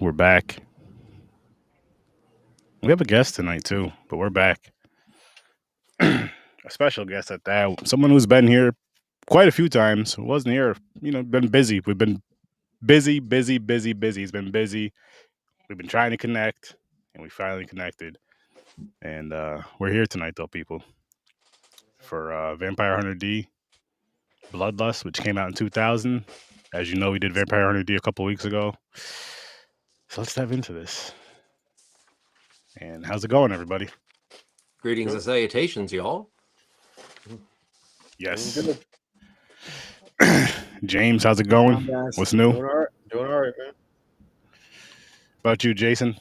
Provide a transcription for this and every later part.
We're back. We have a guest tonight too, but we're back. A special guest at that. Someone who's been here quite a few times. Wasn't here. Been busy. We've been busy. He's been busy. We've been trying to connect, and we finally connected. And we're here tonight, though, people, for Vampire Hunter D, Bloodlust, which came out in 2000. As you know, we did Vampire Hunter D a couple weeks ago. So let's dive into this. And how's it going, everybody? Greetings and salutations, y'all. Yes. James, how's it going? What's new? Doing all right, man. About you, Jason?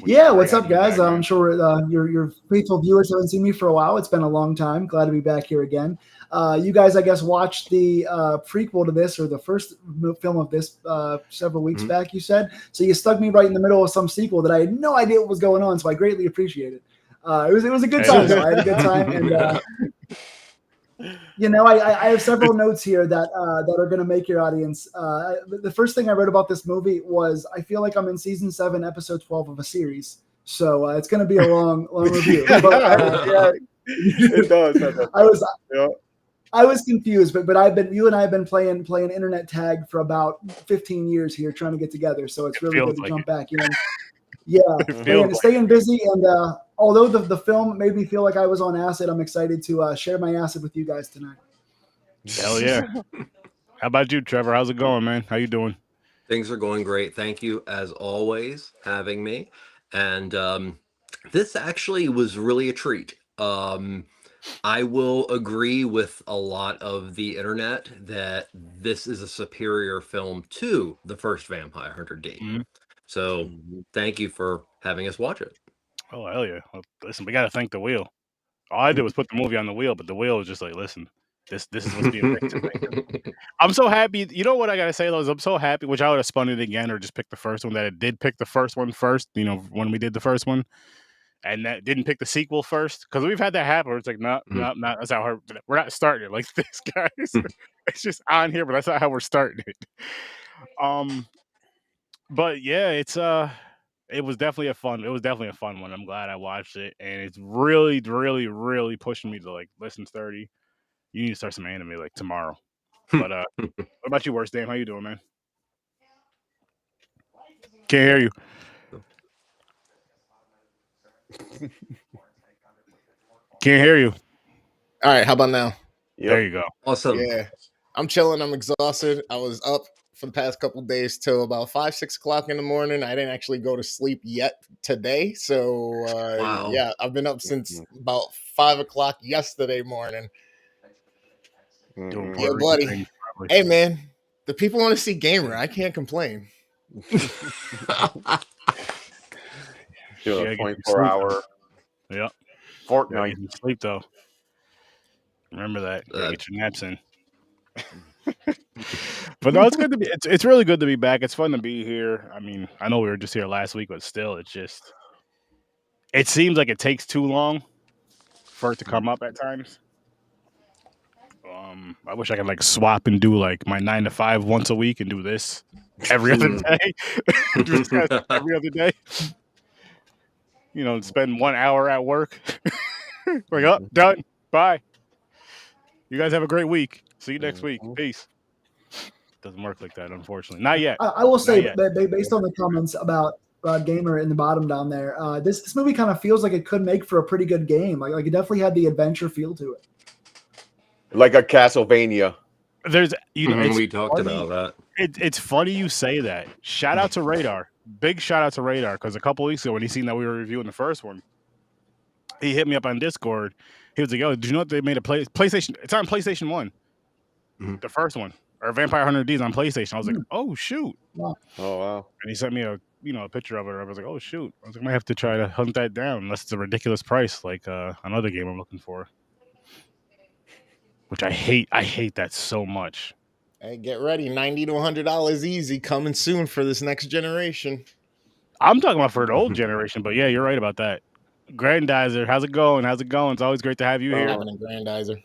Yeah, what's up, guys? I'm sure your faithful viewers haven't seen me for a while. It's been a long time. Glad to be back here again. You guys, I guess, watched the prequel to this, or the first film of this several weeks back, you said. So you stuck me right in the middle of some sequel that I had no idea what was going on, so I greatly appreciate it. It was a good time, though. I had a good time. And, I have several notes here that are going to make your audience. The first thing I wrote about this movie was I feel like I'm in season 7, episode 12 of a series. So it's going to be a long review. But, it does. I was confused, but you and I have been playing internet tag for about 15 years here, trying to get together. So it's really good to jump back. Staying busy, and although the film made me feel like I was on acid, I'm excited to share my acid with you guys tonight. Hell yeah! How about you, Trevor? How's it going, man? How you doing? Things are going great. Thank you, as always, having me. And this actually was really a treat. I will agree with a lot of the internet that this is a superior film to the first Vampire Hunter D. Mm-hmm. So thank you for having us watch it. Oh, hell yeah. Well, listen, we got to thank the wheel. All I did was put the movie on the wheel, but the wheel was just like, listen, this is what's being picked. I'm so happy. You know what I got to say, though, is I'm so happy, which I would have spun it again or just picked the first one, that it did pick the first one first, when we did the first one. And that didn't pick the sequel first, because we've had that happen where it's like, no, that's how we're not starting it like this, guys. It's just on here, but that's not how we're starting it. But yeah, it was definitely a fun one. I'm glad I watched it, and it's really, really, really pushing me to like, listen, Sturdy, you need to start some anime like tomorrow. But what about you, Worst Damn? How you doing, man? Can't hear you. Can't hear you. All right, how about now? Yep. There you go. Awesome. Yeah, I'm chilling. I'm exhausted. I was up for the past couple days till about 5-6 o'clock in the morning. I didn't actually go to sleep yet today, so wow. Yeah, I've been up since about 5 o'clock yesterday morning. Yeah, buddy. Hey, man, the people want to see Gamer. I can't complain. Do a 24-hour. Yep. Fortnite. Sleep though. Remember that. Get your naps in. But no, it's good to be. It's really good to be back. It's fun to be here. I mean, I know we were just here last week, but still, it seems like it takes too long for it to come up at times. I wish I could like swap and do like my 9 to 5 once a week and do this every other day. Do this every other day. Spend 1 hour at work. Like, up, done, bye. You guys have a great week. See you next week. Peace. Doesn't work like that, unfortunately. Not yet. I will say, based on the comments about Gamer in the bottom down there, this movie kind of feels like it could make for a pretty good game. Like it definitely had the adventure feel to it. Like a Castlevania. There's, we talked about that. It's funny you say that. Shout out to Radar. Big shout out to Radar, because a couple weeks ago when he seen that we were reviewing the first one, he hit me up on Discord. He was like, "Yo, did you know they made a PlayStation? It's on PlayStation 1, the first one, or Vampire Hunter D is on PlayStation." I was like, "Oh shoot!" Wow. Oh wow! And he sent me a picture of it. I was like, "Oh shoot!" I was like, "I might have to try to hunt that down, unless it's a ridiculous price like another game I'm looking for." Which I hate. I hate that so much. Hey, get ready. $90 to $100 easy coming soon for this next generation. I'm talking about for the old generation, but yeah, you're right about that. Grandizer, how's it going? It's always great to have you here. Grandizer.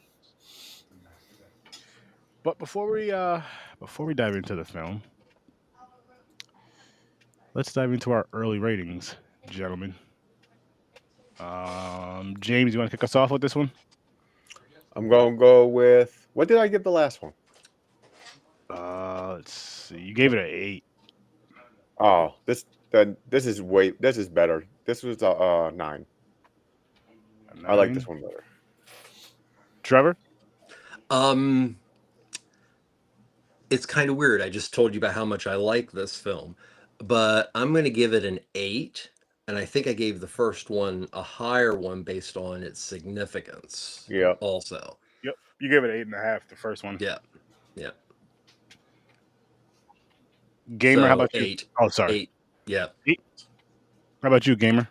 But before we dive into the film, let's dive into our early ratings, gentlemen. James, you want to kick us off with this one? I'm gonna go with, what did I give the last one? Let's see. You gave it an 8. Oh, this is better. This was a 9. I like this one better. Trevor? It's kind of weird. I just told you about how much I like this film, but I'm going to give it an 8. And I think I gave the first one a higher one based on its significance. Yeah. Also. Yep. You gave it 8.5, the first one. Yeah. Yeah. Gamer, So, how about 8. you? Oh, sorry. 8. Yeah. 8. How about you, Gamer?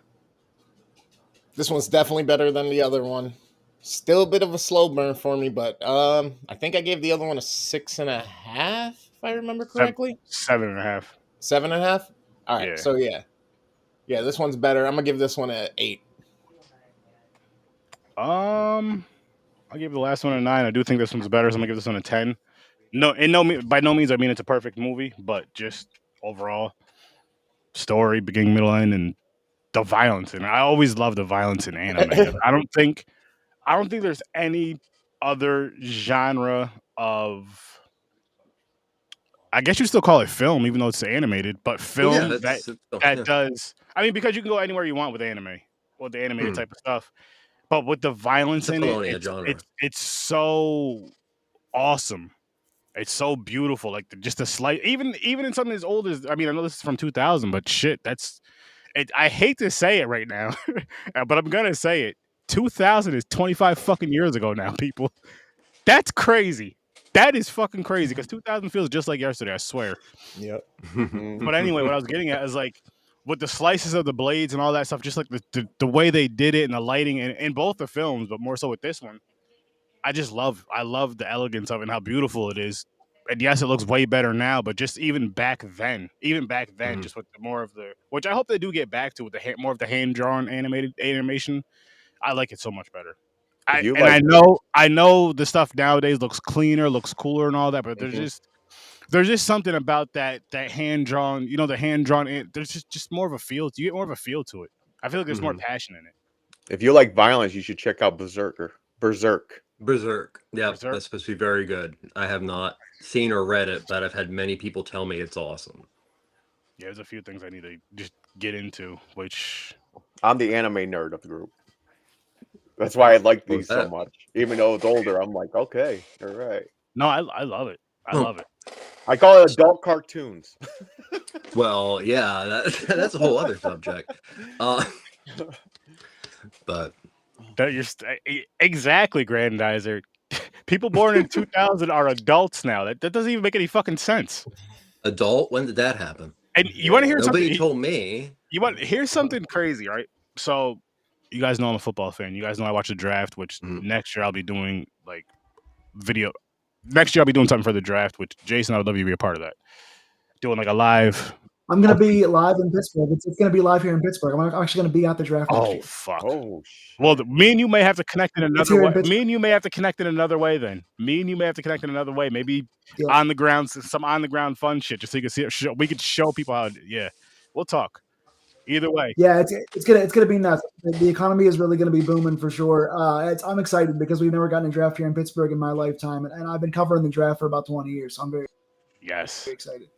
This one's definitely better than the other one. Still a bit of a slow burn for me, but I think I gave the other one a 6.5, if I remember correctly. 7.5. 7.5? All right, Yeah. so yeah, this one's better. I'm gonna give this one an 8. I'll give the last one a 9. I do think this one's better, so I'm gonna give this one a 10. By no means I mean it's a perfect movie, but just overall story, beginning, middle, end, and the violence. And I always love the violence in anime. I don't think there's any other genre of, I guess you still call it film, even though it's animated, but film does. I mean, because you can go anywhere you want with anime, with the animated type of stuff. But with the violence in it, it's so awesome. It's so beautiful. Like just a slight, even in something as old as, I mean, I know this is from 2000, but shit, that's it. I hate to say it right now, but I'm gonna say it. 2000 is 25 fucking years ago now, people. That's crazy. That is fucking crazy because 2000 feels just like yesterday. I swear. Yep. But anyway, what I was getting at is like with the slices of the blades and all that stuff, just like the way they did it and the lighting in both the films, but more so with this one. I love the elegance of it and how beautiful it is. And yes, it looks way better now, but just even back then, just with more of the, which I hope they do get back to with the more of the hand drawn animation. I like it so much better. I know the stuff nowadays looks cleaner, looks cooler, and all that, but there's just something about that hand drawn. You know, the hand drawn. There's just more of a feel. You get more of a feel to it. I feel like there's more passion in it. If you like violence, you should check out Berserk. Yeah, that's supposed to be very good. I have not seen or read it, but I've had many people tell me it's awesome. Yeah, there's a few things I need to just get into, which I'm the anime nerd of the group. That's why I like these so much. Even though it's older, I'm like, okay, all right. No, I love it. I love it. I call it adult cartoons. Well, yeah, that's a whole other subject. But that you're exactly, Grandizer. People born in 2000 are adults now. That doesn't even make any fucking sense. Adult? When did that happen? And you want to hear something? Nobody told me. Here's something crazy, right? So, you guys know I'm a football fan. You guys know I watch the draft, which next year I'll be doing like video. Next year I'll be doing something for the draft, which Jason, I would love you to be a part of that. Doing like a live. I'm going to be live in Pittsburgh. It's going to be live here in Pittsburgh. I'm actually going to be at the draft. Oh, fuck. Oh, well, me and you may have to connect in another way. Me and you may have to connect in another way then. Maybe on the ground, some on the ground fun shit, just so you can see it. We could show people how. Yeah, we'll talk. Either way. Yeah, it's gonna be nuts. The economy is really gonna be booming for sure. I'm excited because we've never gotten a draft here in Pittsburgh in my lifetime, and I've been covering the draft for about 20 years, so I'm very excited.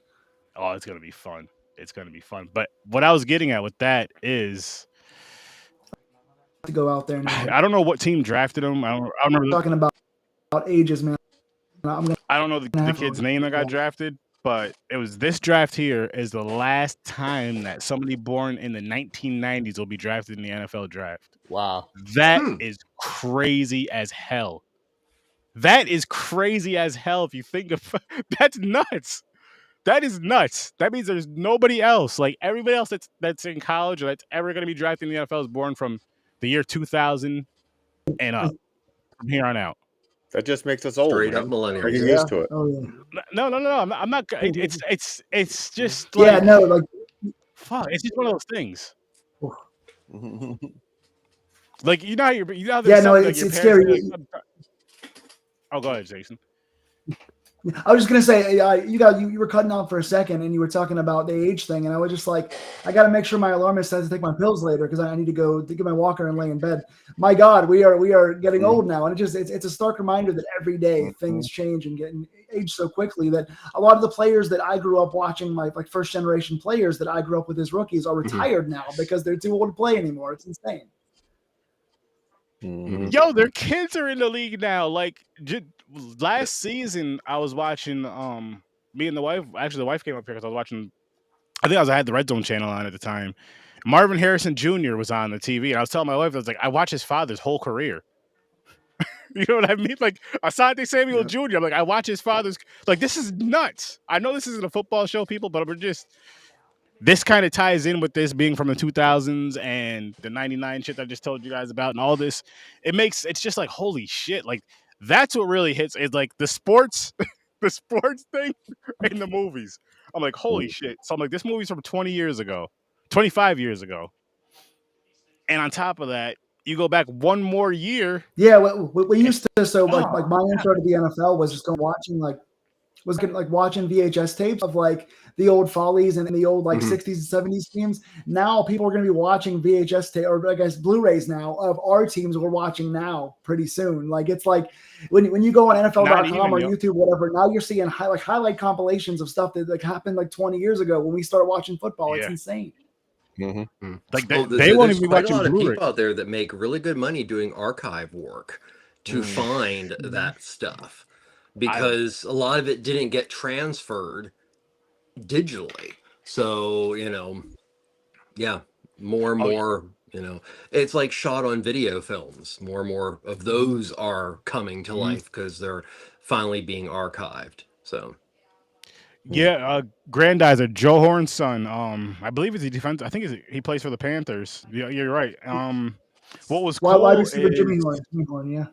Oh, it's gonna be fun. It's gonna be fun. But what I was getting at with that is to go out there. I don't know what team drafted him. I don't remember talking about ages, man. I don't know the kid's name that got drafted. But it was this draft here is the last time that somebody born in the 1990s will be drafted in the NFL draft. Wow. That is crazy as hell. That is crazy as hell if you think of that's nuts. That is nuts. That means there's nobody else. Like everybody else that's in college or that's ever going to be drafted in the NFL is born from the year 2000 and up from here on out. That just makes us old. Straight up millennials. Are you used to it? Oh, yeah. No. I'm not. It's just like fuck. It's just one of those things. Like you know how it's scary. Oh, go ahead, Jason. I was just gonna say, you were cutting out for a second, and you were talking about the age thing, and I was just like, I got to make sure my alarmist says to take my pills later because I need to go to get my walker and lay in bed. My God, we are getting old now, and it's a stark reminder that every day things change and get age so quickly that a lot of the players that I grew up watching, my like first generation players that I grew up with as rookies, are retired now because they're too old to play anymore. It's insane. Yo, their kids are in the league now. Like last season, I was watching. Me and the wife. Actually, the wife came up here because I was watching. I had the Red Zone channel on at the time. Marvin Harrison Jr. was on the TV, and I was telling my wife, I was like, I watched his father's whole career. You know what I mean? Like Asante Samuel Jr. I'm like, I watch his father's. Like, this is nuts. I know this isn't a football show, people, but we're just. This kind of ties in with this being from the 2000s and the 99 shit that I just told you guys about and all this. It's just like, holy shit. Like, that's what really hits. It's like the sports, the sports thing in the movies. I'm like, holy shit. So I'm like, this movie's from 20 years ago, 25 years ago. And on top of that, you go back one more year. Yeah, we used to. So like my intro to the NFL was just watching watching VHS tapes of like the old Follies and the old like 60s and 70s teams. Now people are going to be watching VHS tape, or I guess Blu-rays now of our teams we're watching now pretty soon. Like it's like when you go on NFL.com or YouTube, whatever, now you're seeing highlight compilations of stuff that like happened like 20 years ago when we started watching football. It's insane. Like they won't even be watching a lot of Blu-ray. people out there that make really good money doing archive work to find that stuff. Because a lot of it didn't get transferred digitally. So, more and more, it's like shot on video films. More and more of those are coming to life because they're finally being archived. So, Grandizer, Joe Horn's son. I believe he's a defense. I think he plays for the Panthers. Yeah, you're right. What was cool wide receiver Jimmy Horn, yeah.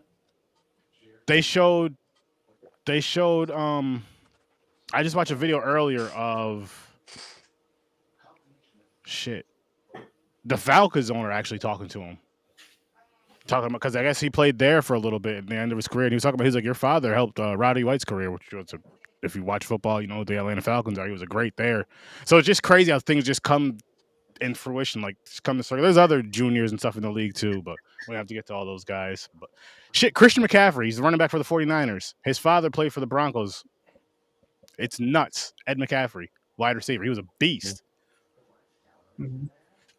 They showed I just watched a video earlier of the Falcons owner actually talking to him, talking about, because I guess he played there for a little bit at the end of his career, and he was talking about, he's like, your father helped Roddy White's career, which was if you watch football, you know the Atlanta Falcons are. He was a great there. So it's just crazy how things just come in fruition, like just come to circle. There's other juniors and stuff in the league too, but we have to get to all those guys. But Christian McCaffrey, he's the running back for the 49ers. His father played for the Broncos. It's nuts. Ed McCaffrey, wide receiver. He was a beast.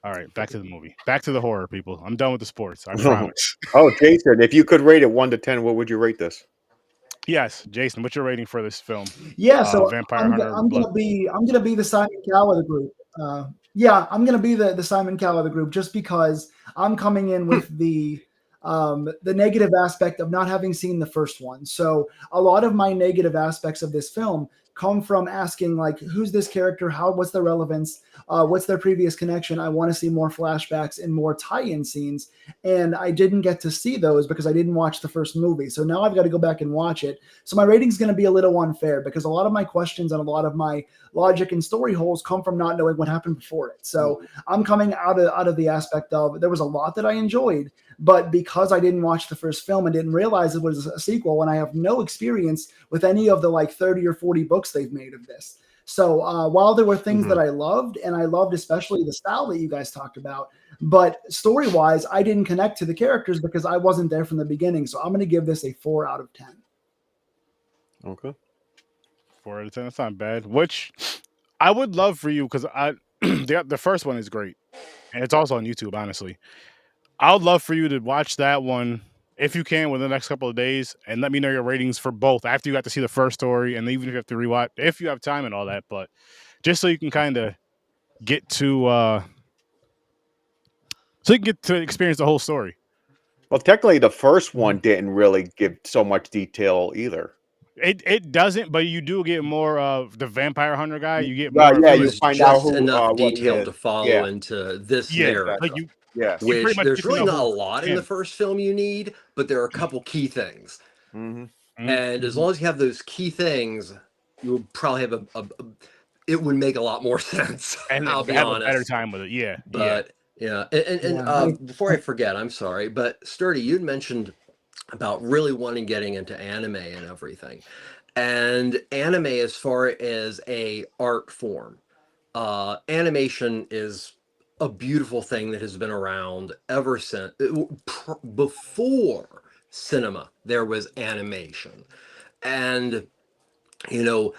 All right, back to the movie. Back to the horror, people. I'm done with the sports. I promise. Jason, if you could rate it 1 to 10, what would you rate this? Yes, Jason, what's your rating for this film? Yeah, so Vampire Hunter. I'm gonna be the Simon Cowell of the group. I'm gonna be the Simon Cowell of the group just because I'm coming in with the negative aspect of not having seen the first one. So a lot of my negative aspects of this film come from asking, like, who's this character? What's their relevance? What's their previous connection? I want to see more flashbacks and more tie-in scenes. And I didn't get to see those because I didn't watch the first movie. So now I've got to go back and watch it. So my rating's going to be a little unfair because a lot of my questions and a lot of my logic and story holes come from not knowing what happened before it. So I'm coming out of the aspect of there was a lot that I enjoyed, but because I didn't watch the first film and didn't realize it was a sequel, and I have no experience with any of the like 30 or 40 books they've made of this. So while there were things that I loved, and I loved especially the style that you guys talked about, but story-wise, I didn't connect to the characters because I wasn't there from the beginning. So I'm going to give this a 4 out of 10. Okay. 4 out of 10. That's not bad. Which I would love for you, because the first one is great, and it's also on YouTube. Honestly, I would love for you to watch that one if you can within the next couple of days, and let me know your ratings for both after you got to see the first story, and even if you have to rewatch, if you have time and all that. But just so you can kind of get to, experience the whole story. Well, technically, the first one didn't really give so much detail either. It doesn't, but you do get more of the vampire hunter guy. You get more. You find out who enough detail to follow into this narrative. Like you. Yes. Which there's really not a lot in the first film you need, but there are a couple key things. And as long as you have those key things, you'll probably have it would make a lot more sense. And I'll be have honest. a better time with it. Yeah. But and before I forget, I'm sorry, but Sturdy, you'd mentioned about really wanting getting into anime and everything. And anime, as far as a art form, animation is a beautiful thing that has been around ever since before cinema there was animation. And you know,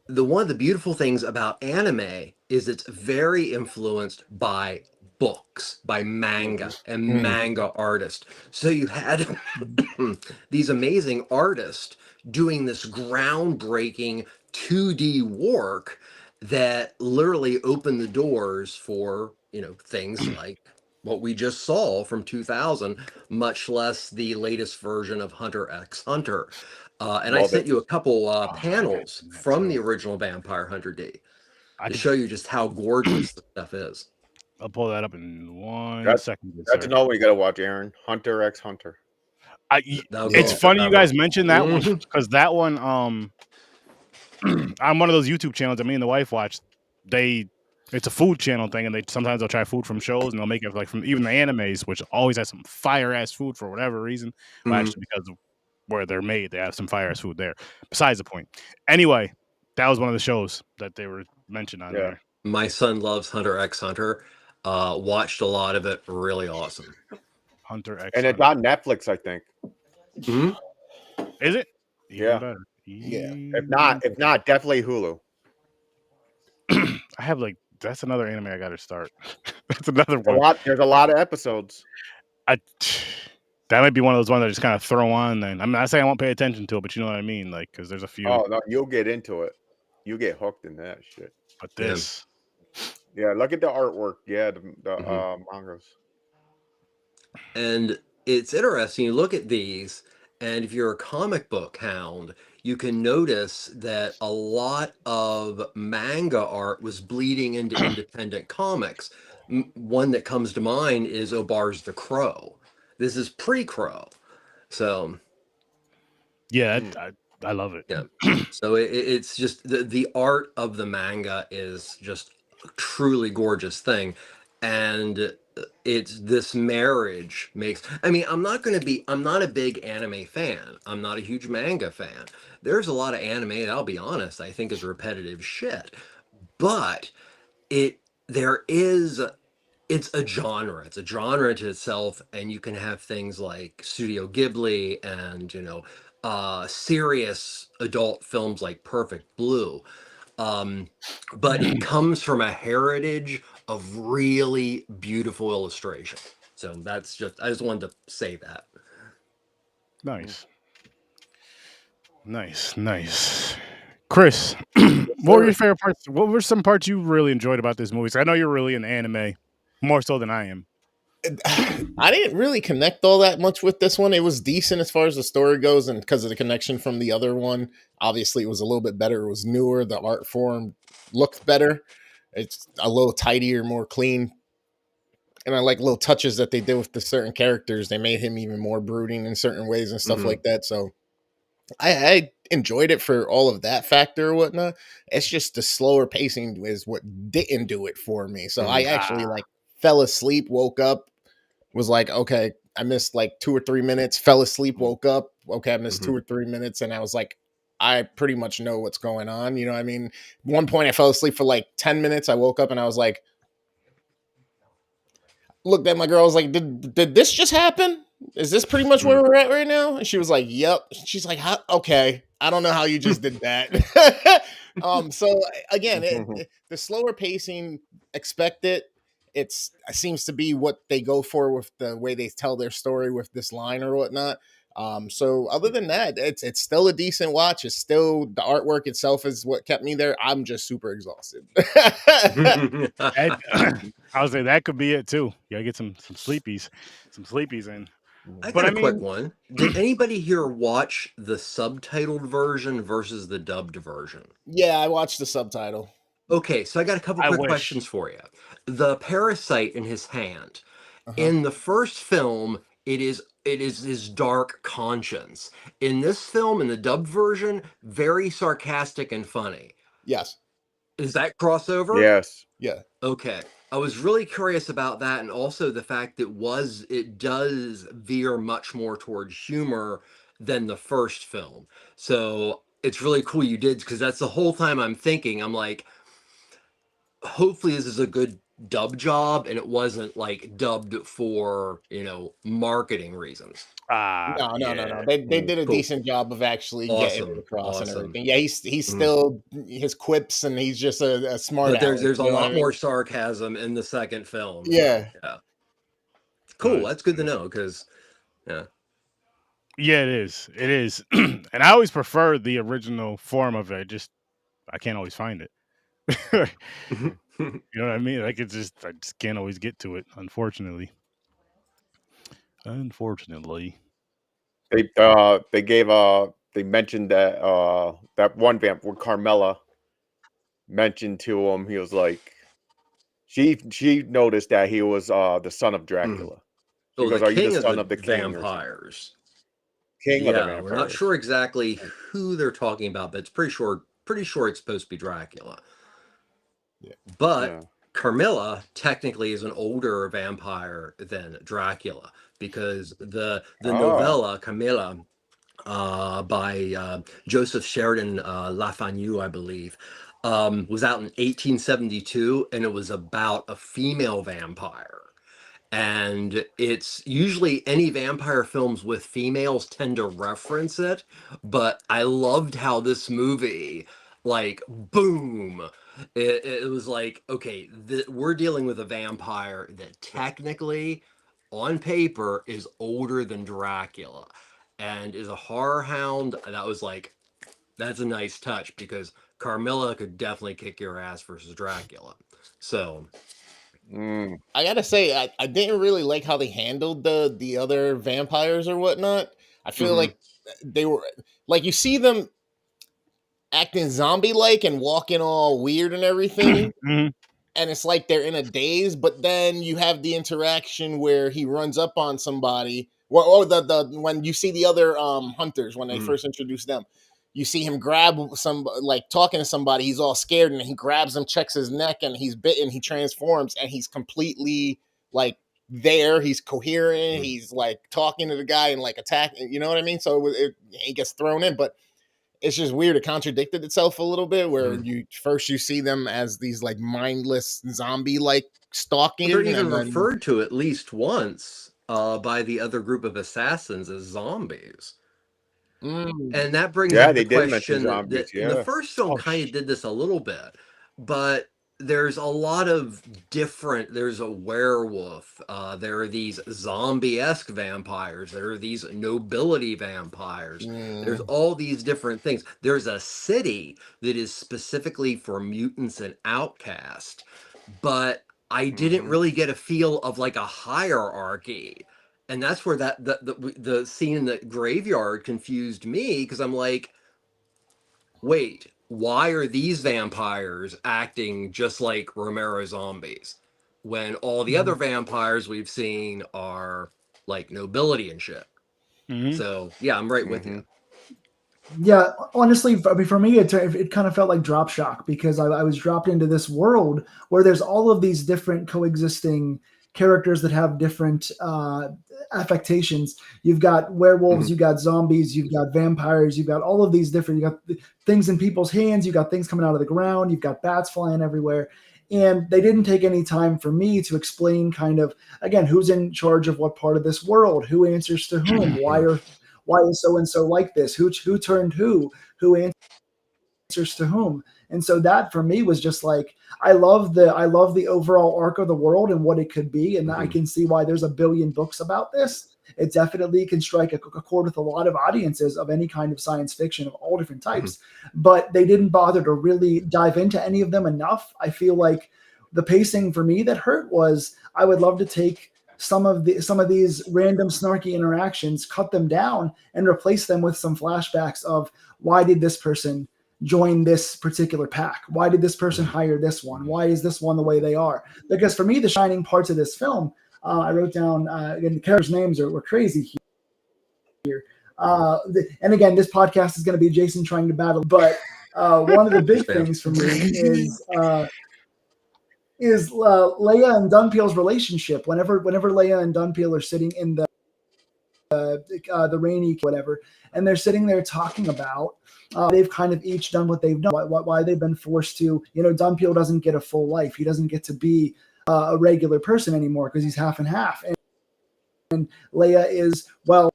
one of the beautiful things about anime is it's very influenced by books, by manga and manga artists. So you had these amazing artists doing this groundbreaking 2D work that literally opened the doors for, things like what we just saw from 2000, much less the latest version of Hunter x Hunter. And I Love sent it. you a couple I got panels that from the too. original Vampire Hunter D I to could, show you just how gorgeous the stuff is. I'll pull that up in 1 That, second, good that's sir. another one you gotta watch, Aaron. Hunter x Hunter. That'll go It's on funny you forever. guys mentioned that one Mhm. because that one, on one of those YouTube channels that me and the wife watch, it's a food channel thing, and sometimes they'll try food from shows, and they'll make it like from even the animes, which always has some fire ass food for whatever reason. Well, Mhm. actually, because of where they're made, they have some fire ass food there. Besides the point. Anyway, that was one of the shows that they were mentioned on Yeah. there. My son loves Hunter x Hunter. Watched a lot of it. Really awesome. Hunter X And it's Hunter. on Netflix, I think. Mhm. Is it? Even Yeah. better. Yeah. If not, definitely Hulu. I have that's another anime I gotta start. That's another one. There's a lot of episodes. I that might be one of those ones I just kind of throw on. Then I'm not saying I won't pay attention to it, but you know what I mean. Like, because there's a few. Oh no, you'll get into it. You get hooked in that shit. But Yeah. this, Yeah, look at the artwork. Yeah, the Mhm. mangas. And it's interesting. You look at these, and if you're a comic book hound, you can notice that a lot of manga art was bleeding into independent comics. One that comes to mind is Obar's The Crow. This is pre-Crow. So, yeah, I love it. yeah. So it's just the art of the manga is just a truly gorgeous thing. And it's this marriage makes, I mean, I'm not a big anime fan. I'm not a huge manga fan. There's a lot of anime that, I'll be honest, I think is repetitive shit. But it there is it's a genre. It's a genre to itself, and you can have things like Studio Ghibli and serious adult films like Perfect Blue. But it comes from a heritage of really beautiful illustration. So I just wanted to say that. Nice, nice. Chris, what were your favorite parts? What were some parts you really enjoyed about this movie? 'Cause I know you're really in anime, more so than I am. I didn't really connect all that much with this one. It was decent as far as the story goes, and because of the connection from the other one, obviously it was a little bit better. It was newer. The art form looked better. It's a little tidier, more clean. And I like little touches that they did with the certain characters. They made him even more brooding in certain ways and stuff like that. So I enjoyed it for all of that factor or whatnot. It's just the slower pacing is what didn't do it for me. So I actually fell asleep, woke up, was like, okay, I missed like 2 or 3 minutes, fell asleep, woke up. Okay, I missed 2 or 3 minutes. And I was like, I pretty much know what's going on. You know what I mean? One point I fell asleep for like 10 minutes. I woke up and I was like, looked at my girl, I was like, did this just happen? Is this pretty much where we're at right now? And she was like, yep. She's like, okay, I don't know how you just did that. So again, the slower pacing, expect it. It seems to be what they go for with the way they tell their story with this line or whatnot. So other than that, it's still a decent watch. It's still the artwork itself is what kept me there. I'm just super exhausted. I would say that could be it too. You gotta get some sleepies in. I But got I a quick mean, one. Did anybody here watch the subtitled version versus the dubbed version? Yeah, I watched the subtitle. Okay, so I got a couple I quick wish. questions for you. The parasite in his hand. Uh-huh. In the first film, it is his dark conscience. In this film, in the dubbed version, very sarcastic and funny. Yes. Is that crossover? Yes. Yeah. Okay. I was really curious about that, and also the fact that it does veer much more towards humor than the first film. So it's really cool you did, because that's the whole time I'm thinking. I'm like, hopefully this is a good dub job and it wasn't like dubbed for, marketing reasons. No. They did a Cool. decent job of actually getting it across and Awesome. everything. Yeah, he's still his quips, and he's just a smart But aleck. there's a you know what lot I mean? more sarcasm in the second film. Yeah. So, yeah. Cool. Nice. That's good to know, because Yeah, it is. It is. And I always prefer the original form of it. Just I can't always find it. You know what I mean? Like I just can't always get to it, unfortunately. Unfortunately. They mentioned that that one vamp when Carmela mentioned to him, he was like, she noticed that he was the son of Dracula. She goes, the "Are you king the of son the of the king or something?" vampires. King of the Yeah, vampires. we're not sure exactly who they're talking about, but it's pretty sure it's supposed to be Dracula. Yeah. But Yeah. Carmilla technically is an older vampire than Dracula, because the novella Camilla by Joseph Sheridan Lafanu, I believe, was out in 1872, and it was about a female vampire. And it's usually any vampire films with females tend to reference it, but I loved how this movie, like, boom, it was like, okay, we're dealing with a vampire that technically, on paper, is older than Dracula, and is a horror hound. That was like, that's a nice touch, because Carmilla could definitely kick your ass versus Dracula. So I gotta say, I didn't really like how they handled the other vampires or whatnot. I feel like they were like, you see them acting zombie like and walking all weird and everything, Mhm. and it's like they're in a daze. But then you have the interaction where he runs up on somebody. Or the when you see the other hunters when they first introduce them, you see him grab some, like talking to somebody. He's all scared, and he grabs him, checks his neck, and he's bitten. He transforms, and he's completely like there. He's coherent. He's like talking to the guy and like attacking. You know what I mean? So he gets thrown in, but it's just weird. It contradicted itself a little bit, where you see them as these like mindless zombie like stalking. They're even and then, referred to at least once by the other group of assassins as zombies. And that brings up the they did mention question zombies. that in the Yeah. first film kind of did this a little bit, but there's a lot of different. There's a werewolf. There are these zombie-esque vampires. There are these nobility vampires. There's all these different things. There's a city that is specifically for mutants and outcasts, but I didn't really get a feel of like a hierarchy. And that's where the scene in the graveyard confused me, because I'm like, wait, why are these vampires acting just like Romero zombies when all the other vampires we've seen are like nobility and shit? So yeah, I'm right with you. Yeah, honestly, I mean, for me, it kind of felt like drop shock, because I was dropped into this world where there's all of these different coexisting characters that have different affectations. You've got werewolves, you've got zombies, you've got vampires, you've got all of these different, you got things in people's hands, you've got things coming out of the ground, you've got bats flying everywhere. And they didn't take any time for me to explain kind of, again, who's in charge of what part of this world, who answers to whom, why is so-and-so like this, who turned who answers to whom. And so that for me was just like, I love the overall arc of the world and what it could be. And I can see why there's a billion books about this. It definitely can strike a chord with a lot of audiences of any kind of science fiction of all different types, but they didn't bother to really dive into any of them enough. I feel like the pacing for me that hurt was, I would love to take some of these random snarky interactions, cut them down, and replace them with some flashbacks of, why did this person join this particular pack? Why did this person hire this one? Why is this one the way they are? Because for me, the shining parts of this film, I wrote down, again, the characters' names were crazy here. And again, this podcast is going to be Jason trying to battle, but one of the big things for me is Leia and Dunpeel's relationship. Whenever Leia and Dunpeel are sitting in the the rainy whatever, and they're sitting there talking about they've kind of each done what they've done, why they've been forced to, Dunpeel doesn't get a full life. He doesn't get to be a regular person anymore because he's half and half. And Leia is, well,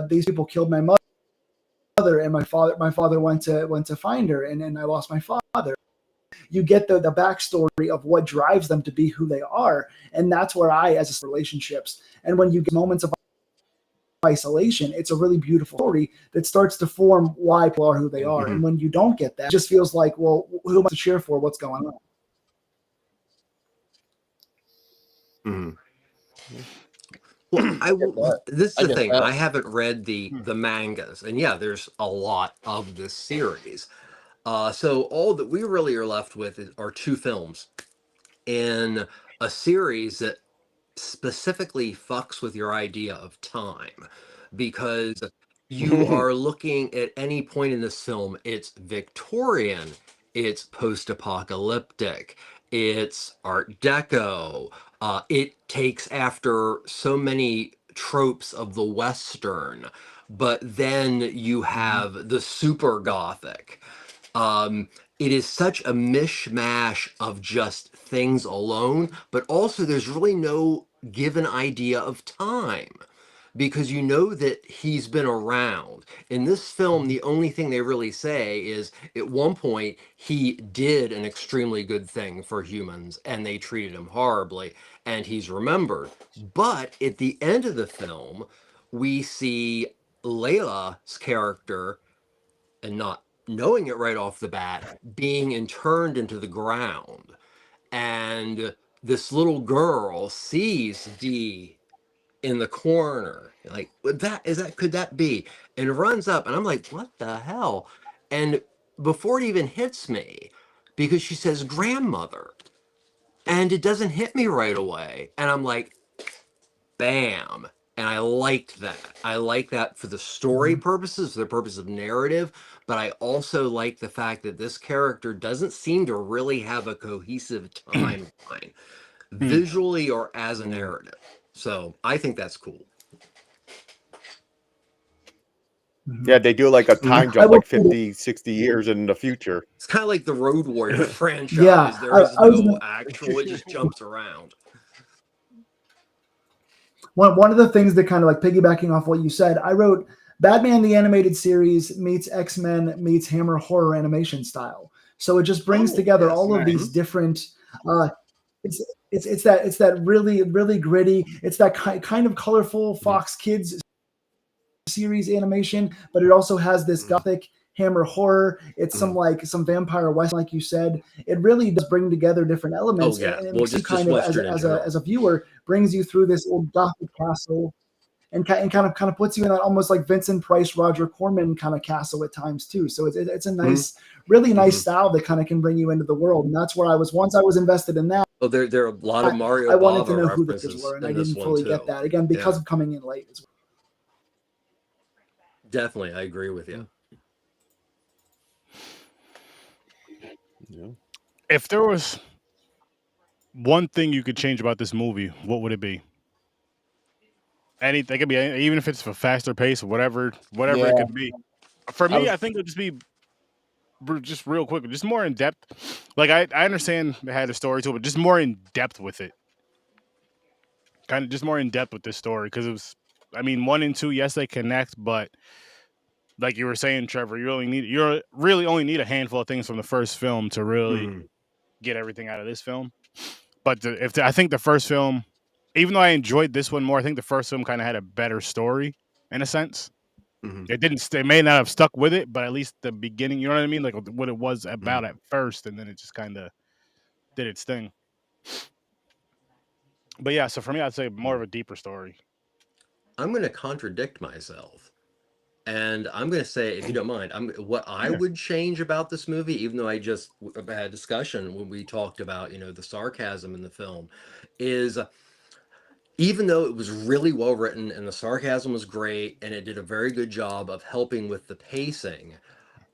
these people killed my mother, and my father went to find her, and I lost my father. You get the backstory of what drives them to be who they are, and that's where as relationships. And when you get moments of isolation, it's a really beautiful story that starts to form why people are who they are. And when you don't get that, it just feels like, well, who am I to cheer for? What's going on? Well, this is the thing. I haven't read the mangas, and yeah, there's a lot of this series. So all that we really are left with are 2 films in a series that specifically fucks with your idea of time, because you are looking at any point in this film, it's Victorian, it's post-apocalyptic, it's Art Deco, it takes after so many tropes of the Western, but then you have the super Gothic. It is such a mishmash of just things alone, but also there's really no given idea of time, because you know that he's been around. In this film, the only thing they really say is at one point he did an extremely good thing for humans and they treated him horribly, and he's remembered. But at the end of the film, we see Layla's character, and not knowing it right off the bat, being interned into the ground. And this little girl sees Dee in the corner, like, could that be? And runs up, and I'm like, what the hell? And before it even hits me, because she says grandmother, and it doesn't hit me right away, and I'm like, bam. And I liked that. I like that for the story purposes, for the purpose of narrative, but I also like the fact that this character doesn't seem to really have a cohesive timeline, visually or as a narrative. So I think that's cool. Yeah, they do like a time jump, like 50, 60 years in the future. It's kind of like the Road Warrior franchise. Yeah, There is no actual, it just jumps around. One of the things that kind of like piggybacking off what you said, I wrote Batman the Animated Series meets X-Men meets Hammer horror animation style. So it just brings together all of these different. It's that really really gritty. It's that kind of colorful Fox Kids series animation, but it also has this Gothic Hammer horror. It's some vampire west, like you said. It really does bring together different elements, and it makes you kind of as a viewer, brings you through this old Gothic castle, and kind of puts you in that almost like Vincent Price, Roger Corman kind of castle at times too. So it's a nice, really nice style that kind of can bring you into the world, and that's where once I was invested in that. Oh, there are a lot of Mario. I wanted to know who the kids were, and I didn't fully get that again because of coming in late as well. Definitely, I agree with you. Yeah. If there was one thing you could change about this movie, what would it be? Anything, it could be, even if it's a faster pace or whatever it could be. For me, I think it would just be just real quick, just more in depth. Like I understand it had a story to it, but just more in depth with it. Kind of just more in depth with this story, because it was. I mean, 1 and 2, yes, they connect, but like you were saying, Trevor, you really only need a handful of things from the first film to really get everything out of this film. But I think the first film, even though I enjoyed this one more, I think the first film kind of had a better story in a sense. It may not have stuck with it, but at least the beginning, you know what I mean? Like what it was about at first, and then it just kind of did its thing. But yeah, so for me, I'd say more of a deeper story. I'm going to contradict myself. And I'm going to say, if you don't mind, what I would change about this movie, even though I just had a discussion when we talked about, the sarcasm in the film, is even though it was really well written and the sarcasm was great and it did a very good job of helping with the pacing,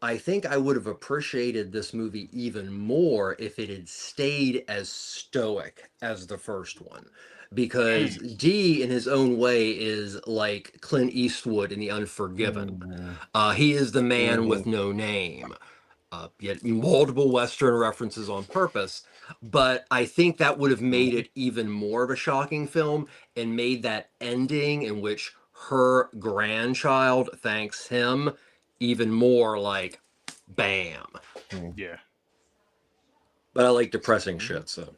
I think I would have appreciated this movie even more if it had stayed as stoic as the first one. Because D, in his own way, is like Clint Eastwood in The Unforgiven. He is the man with no name. Yet multiple Western references on purpose. But I think that would have made it even more of a shocking film and made that ending in which her grandchild thanks him even more like bam. Yeah. But I like depressing shit, so.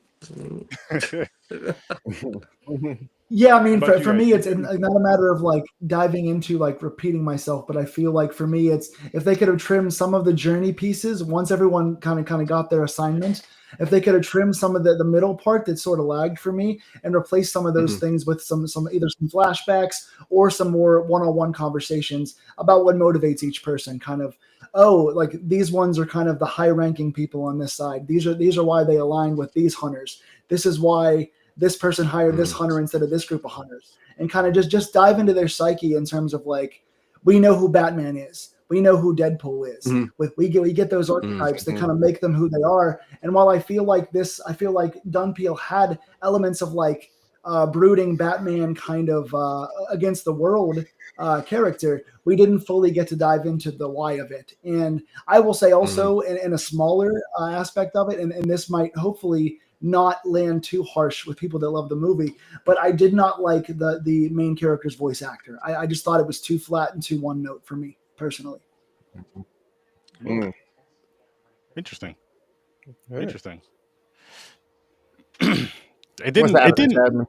Yeah, I mean, How about for you me, guys? it's not a matter of like diving into like repeating myself, but I feel like for me, it's if they could have trimmed some of the journey pieces once everyone kind of got their assignment. If they could have trimmed some of the middle part that sort of lagged for me and replaced some of those things with some either some flashbacks or some more one-on-one conversations about what motivates each person. Kind of, oh, like these ones are kind of the high-ranking people on this side. These are why they align with these hunters. This is why this person hired this hunter instead of this group of hunters, and kind of just dive into their psyche in terms of like, we know who Batman is, we know who Deadpool is. We get those archetypes that kind of make them who they are. And while I feel like Dunpeel had elements of like brooding Batman kind of against the world character, we didn't fully get to dive into the why of it. And I will say also in a smaller aspect of it, and this might hopefully not land too harsh with people that love the movie, but I did not like the main character's voice actor. I just thought it was too flat and too one note for me personally. Interesting. Right. Interesting. It didn't.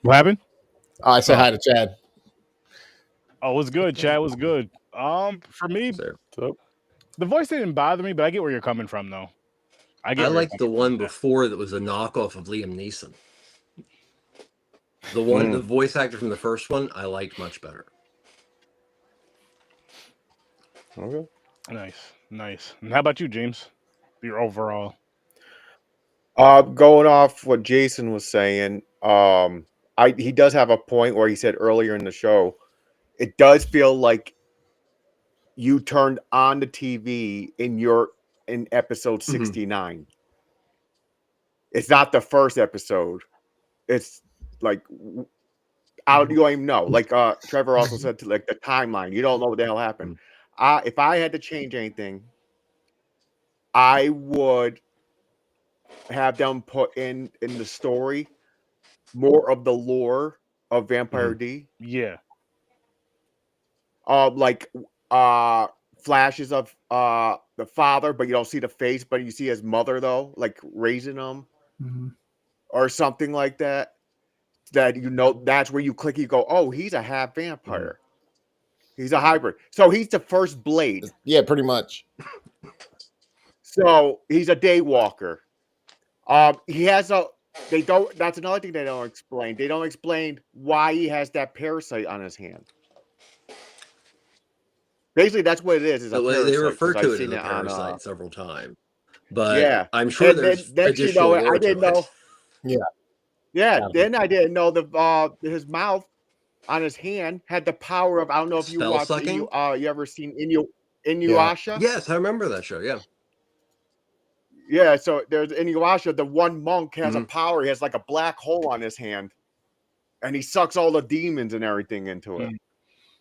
What happened? Oh, I said hi to Chad. Oh, it was good. Chad was good. For me, the voice didn't bother me, but I get where you're coming from, though. I like the one before that was a knockoff of Liam Neeson. The voice actor from the first one, I liked much better. Okay. Nice. And how about you, James? Your overall. Going off what Jason was saying, he does have a point where he said earlier in the show, it does feel like you turned on the TV in episode 69. It's not the first episode. It's like you don't even know. Like Trevor also said, to like the timeline, you don't know what the hell happened. If I had to change anything, I would have them put in the story more of the lore of Vampire D. Yeah. Like flashes of the father, but you don't see the face, but you see his mother though, like raising him or something like that. That that's where you click, you go, oh, he's a half vampire. He's a hybrid. So he's the first Blade. Yeah, pretty much. So he's a daywalker. He has that's another thing they don't explain. They don't explain why he has that parasite on his hand. Basically, that's what it is. They refer to it as a parasite several times. But yeah, I'm sure there's additional lore I didn't to know. it. Yeah. Then I didn't know his mouth on his hand had the power of, I don't know if you watched sucking? You ever seen Inuyasha? Yes, I remember that show. Yeah. Yeah, so there's Inuyasha, the one monk has a power. He has like a black hole on his hand, and he sucks all the demons and everything into it.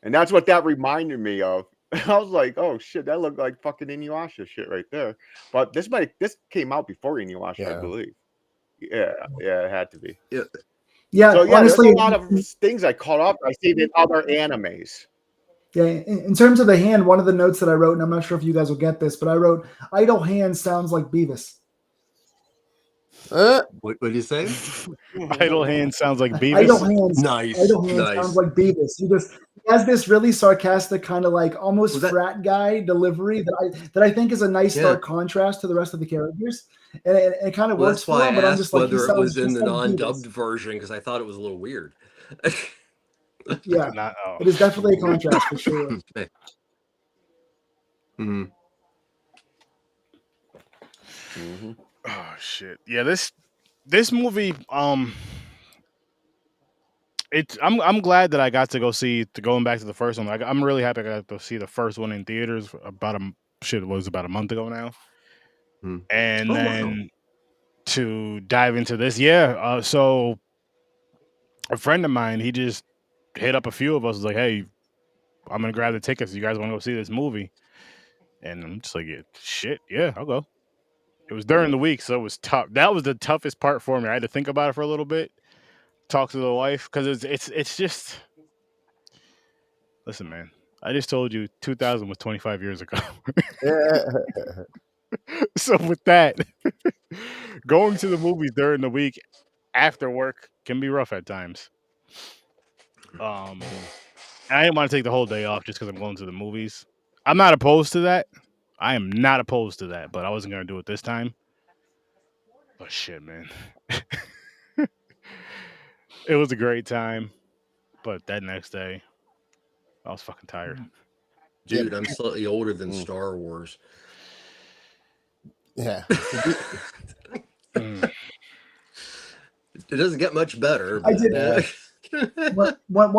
And that's what that reminded me of. I was like, oh shit, that looked like fucking Inuyasha shit right there. But this came out before Inuyasha, I believe. Yeah, it had to be. Yeah, so honestly, there's a lot of things I caught up. I see in other animes. Yeah, in terms of the hand, one of the notes that I wrote, and I'm not sure if you guys will get this, but I wrote, idle hand sounds like Beavis. What did you say? Idle hand sounds like Beavis. Idle hand Nice. sounds like Beavis. He has this really sarcastic kind of like almost frat guy delivery that I think is a nice stark contrast to the rest of the characters, and it kind of works for him. But I'm just like, whether it was in the non-dubbed version because I thought it was a little weird. Yeah, it is definitely a contrast for sure. Oh shit! Yeah, this movie, I'm glad that I got to go see going back to the first one. I'm really happy I got to see the first one in theaters about a month ago now, and Oh, then to dive into this, so a friend of mine, he just hit up a few of us, was like, "Hey, I'm gonna grab the tickets. You guys want to go see this movie?" And I'm just like, yeah, I'll go. It was during the week, so it was tough. That was the toughest part for me. I had to think about it for a little bit, talk to the wife, because it's just. Listen, man. I just told you 2000 was 25 years ago. So with that, going to the movies during the week after work can be rough at times. I didn't want to take the whole day off just because I'm going to the movies. I'm not opposed to that. I am not opposed to that, but I wasn't going to do it this time. But shit, man. It was a great time, but that next day, I was fucking tired. Dude, I'm slightly older than Star Wars. Yeah. It doesn't get much better. I did. One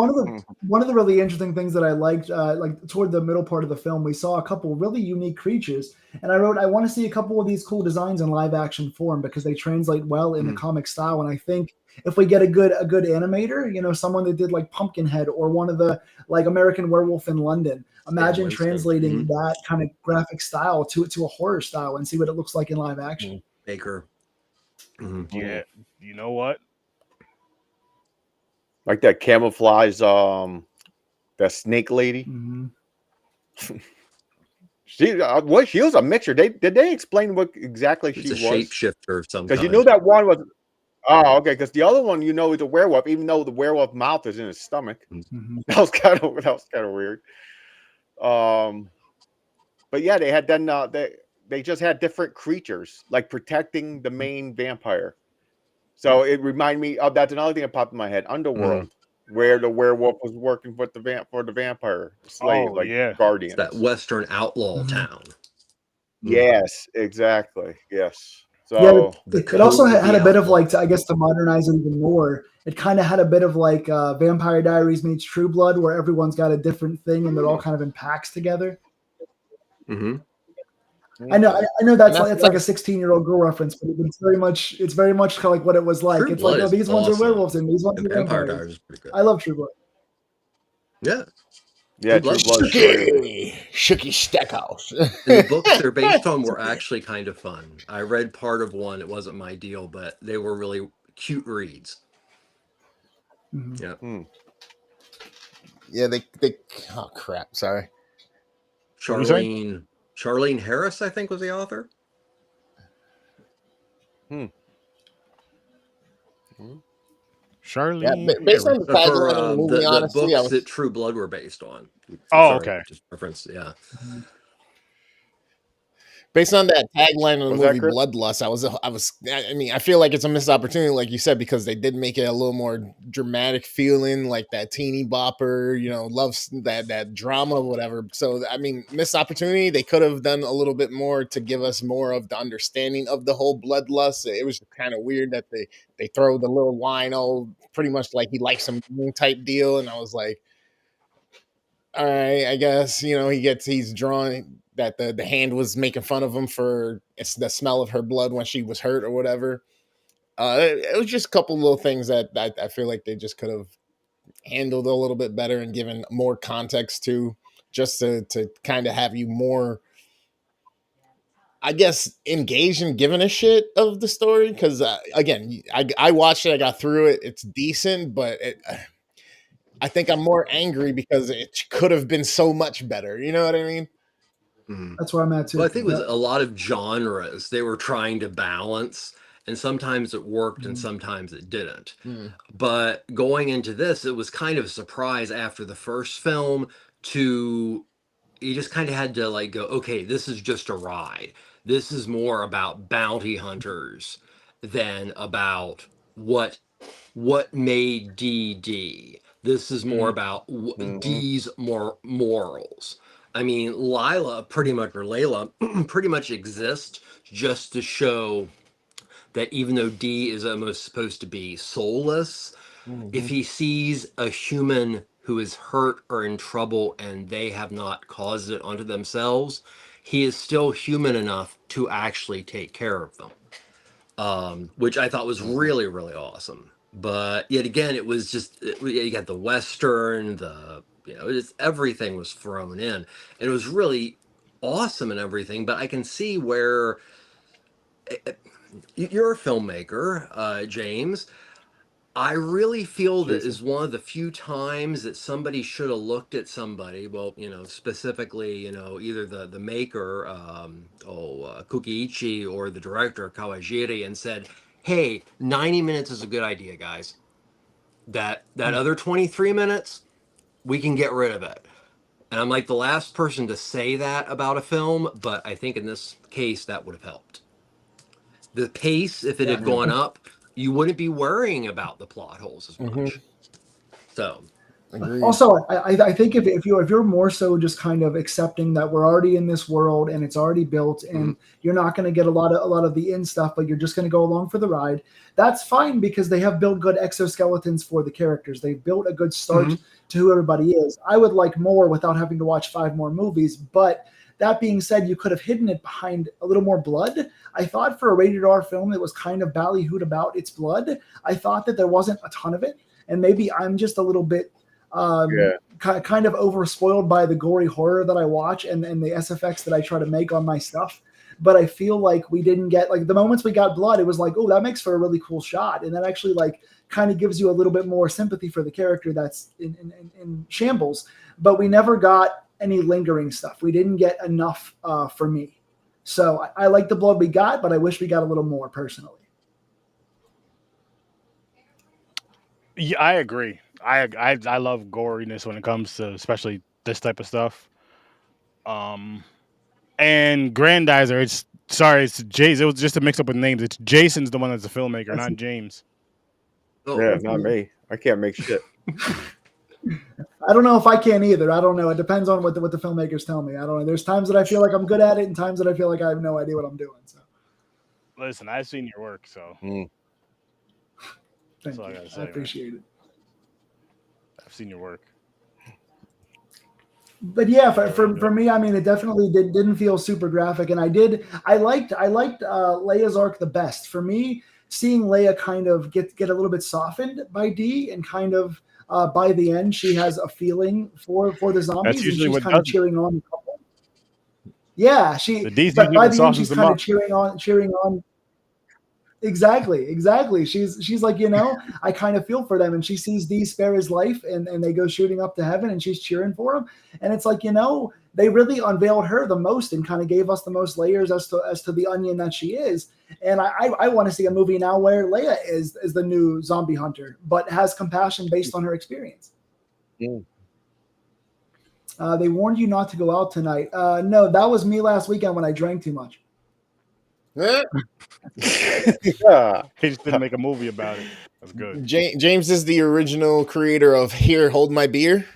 of the really interesting things that I liked, like toward the middle part of the film, we saw a couple really unique creatures, and I wrote, I want to see a couple of these cool designs in live action form because they translate well in the comic style. And I think if we get a good animator, you know, someone that did like Pumpkinhead or one of the like American Werewolf in London, imagine translating that kind of graphic style to a horror style and see what it looks like in live action. Baker. Yeah, you know what? Like that camouflage, that snake lady. She was a mixture. Did they explain what exactly she was? A shapeshifter of some kind. Because you knew that one was. Oh, okay. Because the other one, you know, is a werewolf, even though the werewolf mouth is in his stomach. That was kind of weird. But yeah, they had done. They just had different creatures like protecting the main vampire. So it reminded me of that's another thing that popped in my head. Underworld, where the werewolf was working with the vampire slave, guardians. It's that Western outlaw town. Yes, exactly. Yes. So it also had a bit of like, I guess, to modernize it even more. It kind of had a bit of like Vampire Diaries meets True Blood, where everyone's got a different thing and they're all kind of in packs together. I know that's like, it's like a 16-year-old girl reference, but it's very much kind of like what it was like. It's like, no, these ones are werewolves and these ones are Vampire vampires. Diaries is pretty good. I love True Blood. Yeah, True Blood. Shooky Stackhouse. The books they're based on were actually kind of fun. I read part of one. It wasn't my deal, but they were really cute reads. Yeah. Yeah, they oh crap, sorry. Charlene Harris, I think, was the author. Charlene. Yeah, based on the tagline of the movie, honestly, books that True Blood were based on. Okay. Just reference, yeah. Based on that tagline of the movie Chris? Bloodlust, I mean, I feel like it's a missed opportunity, like you said, because they did make it a little more dramatic feeling, like that teeny bopper, you know, loves that drama, whatever. So, I mean, missed opportunity. They could have done a little bit more to give us more of the understanding of the whole Bloodlust. It was kind of weird that they throw the little wino pretty much like he likes some type deal, and I was like, all right, I guess, you know, he's drawn that the hand was making fun of him for the smell of her blood when she was hurt or whatever. It was just a couple little things that I feel like they just could have handled a little bit better and given more context to, just to kind of have you more, I guess, engaged and given a shit of the story. Because again, I watched it, I got through it. It's decent, but I think I'm more angry because it could have been so much better. You know what I mean? That's where I'm at too. Well, I think it was a lot of genres they were trying to balance, and sometimes it worked and sometimes it didn't. But going into this, it was kind of a surprise after the first film you just kind of had to like go, okay, this is just a ride. This is more about bounty hunters than about what made D. This is more about D's more morals. I mean, Layla pretty much exists just to show that even though D is almost supposed to be soulless, If he sees a human who is hurt or in trouble and they have not caused it onto themselves, he is still human enough to actually take care of them, which I thought was really, really awesome. But yet again, it was just, you got the Western, just everything was thrown in. And it was really awesome and everything, but I can see where you're a filmmaker, James. I really feel that is one of the few times that somebody should have looked at somebody, well, specifically, either the maker, Kukiichi, or the director, Kawajiri, and said, hey, 90 minutes is a good idea, guys. That other 23 minutes, we can get rid of it. And I'm like the last person to say that about a film, but I think in this case, that would have helped. The pace, if it had gone up, you wouldn't be worrying about the plot holes as much. So, also, I think if you're more so just kind of accepting that we're already in this world and it's already built, and you're not going to get a lot of the in stuff, but you're just going to go along for the ride, that's fine, because they have built good exoskeletons for the characters. They've built a good start to who everybody is. I would like more without having to watch 5 more movies, but that being said, you could have hidden it behind a little more blood. I thought for a rated R film that was kind of ballyhooed about its blood, I thought that there wasn't a ton of it. And maybe I'm just a little bit kind of overspoiled by the gory horror that I watch and the SFX that I try to make on my stuff. But I feel like we didn't get, like, the moments we got blood, it was like, oh, that makes for a really cool shot. And that actually, like, kind of gives you a little bit more sympathy for the character that's in shambles. But we never got any lingering stuff. We didn't get enough for me. So I like the blood we got, but I wish we got a little more personally. Yeah, I agree. I love goriness when it comes to especially this type of stuff. And Grandizer, it's Jason. It was just a mix up with names. It's Jason's the one that's the filmmaker, not James. Yeah, not me. I can't make shit. I don't know if I can either. I don't know. It depends on what the filmmakers tell me. I don't know. There's times that I feel like I'm good at it, and times that I feel like I have no idea what I'm doing. So, listen, I've seen your work, so that's all I gotta say. I appreciate it. I've seen your work. But yeah, for me, I mean, it definitely didn't feel super graphic, and I liked Leia's arc the best. For me, seeing Leia kind of get a little bit softened by D, and kind of by the end, she has a feeling for the zombies, and she's kind of cheering on. Yeah, but by the end, she's kind of cheering on. Exactly. She's like, I kind of feel for them, and she sees Dee spare his life, and they go shooting up to heaven, and she's cheering for him. And it's like, they really unveiled her the most and kind of gave us the most layers as to the onion that she is. And I want to see a movie now where Leia is the new zombie hunter, but has compassion based on her experience. Yeah. They warned you not to go out tonight. No, that was me last weekend when I drank too much. He just didn't make a movie about it. That's good. James is the original creator of Here, Hold My Beer.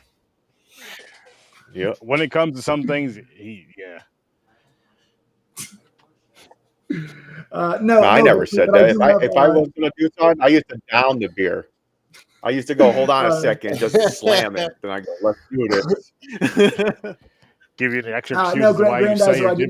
Yeah. When it comes to some things, No, I never said that. If I was going to do something, I used to down the beer. I used to go, hold on a second, just slam it. Then I go, let's do this. Give you the extra excuse no, why you say I did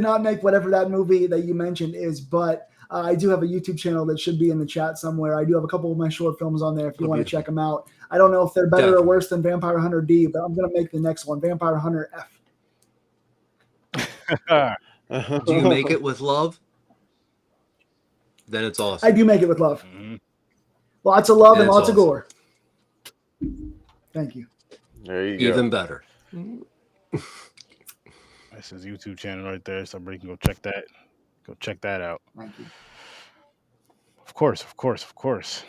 not make whatever that movie that you mentioned is, but I do have a YouTube channel that should be in the chat somewhere. I do have a couple of my short films on there if you want to check them out. I don't know if they're better or worse than Vampire Hunter D, but I'm going to make the next one, Vampire Hunter F. Do you make it with love? Then it's awesome. I do make it with love. Mm-hmm. Lots of love and lots of gore. Thank you. There you go. Even better. That's his YouTube channel right there. Somebody can go check that. Go check that out. Thank you. Of course.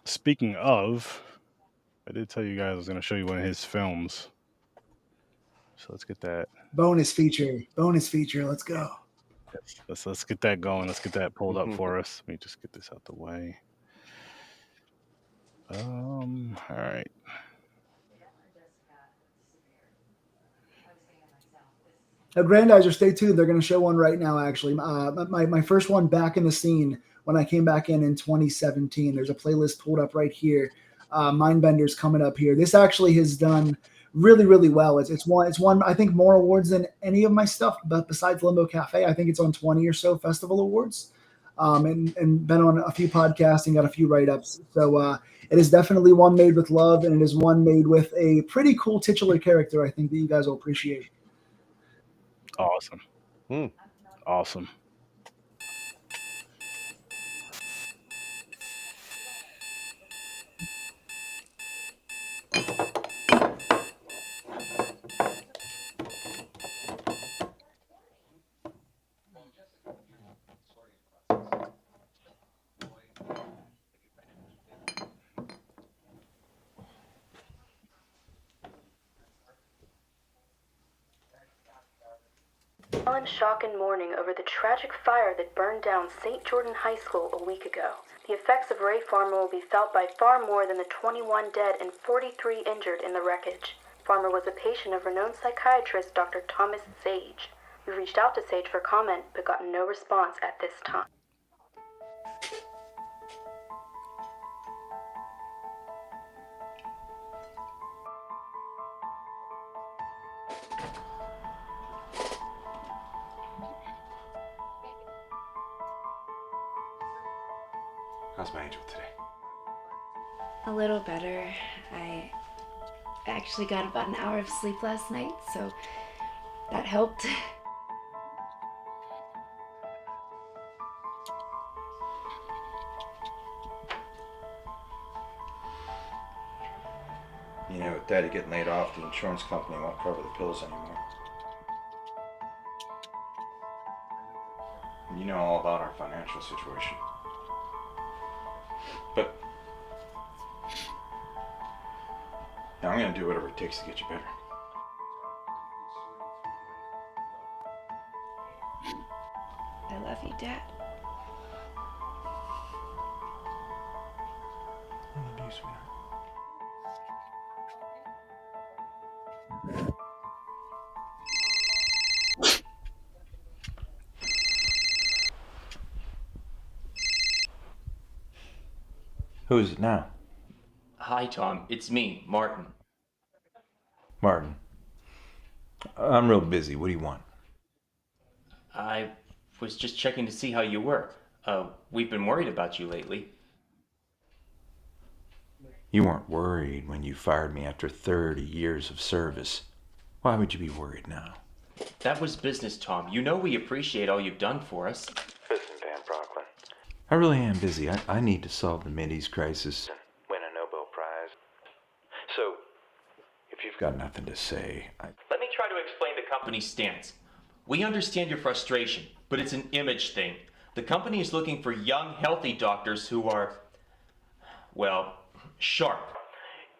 Speaking of, I did tell you guys I was going to show you one of his films. So let's get that. Bonus feature. Let's go. Let's get that going. Let's get that pulled up for us. Let me just get this out the way. All right. Now, Grandizer, stay tuned. They're going to show one right now, actually. My first one back in the scene when I came back in 2017. There's a playlist pulled up right here. Mindbender's coming up here. This actually has done really, really well. It's won I think more awards than any of my stuff, but besides Limbo Cafe, I think it's on 20 or so festival awards, and been on a few podcasts and got a few write-ups. So it is definitely one made with love, and it is one made with a pretty cool titular character, I think, that you guys will appreciate. Awesome. Awesome. In shock and mourning over the tragic fire that burned down St. Jordan High School a week ago. The effects of Ray Farmer will be felt by far more than the 21 dead and 43 injured in the wreckage. Farmer was a patient of renowned psychiatrist Dr. Thomas Sage. We reached out to Sage for comment, but got no response at this time. How's my angel today? A little better. I actually got about an hour of sleep last night, so that helped. You know, with Daddy getting laid off, the insurance company won't cover the pills anymore. You know all about our financial situation. But now I'm gonna do whatever it takes to get you better. I love you, Dad. I love you, sweetheart. Who is it now? Hi, Tom. It's me, Martin. Martin. I'm real busy. What do you want? I was just checking to see how you were. We've been worried about you lately. You weren't worried when you fired me after 30 years of service. Why would you be worried now? That was business, Tom. You know we appreciate all you've done for us. Listen, Dan Brocklin. I really am busy. I need to solve the Mideast crisis and win a Nobel Prize. So, if you've got nothing to say, Let me try to explain the company's stance. We understand your frustration, but it's an image thing. The company is looking for young, healthy doctors who are, well, sharp.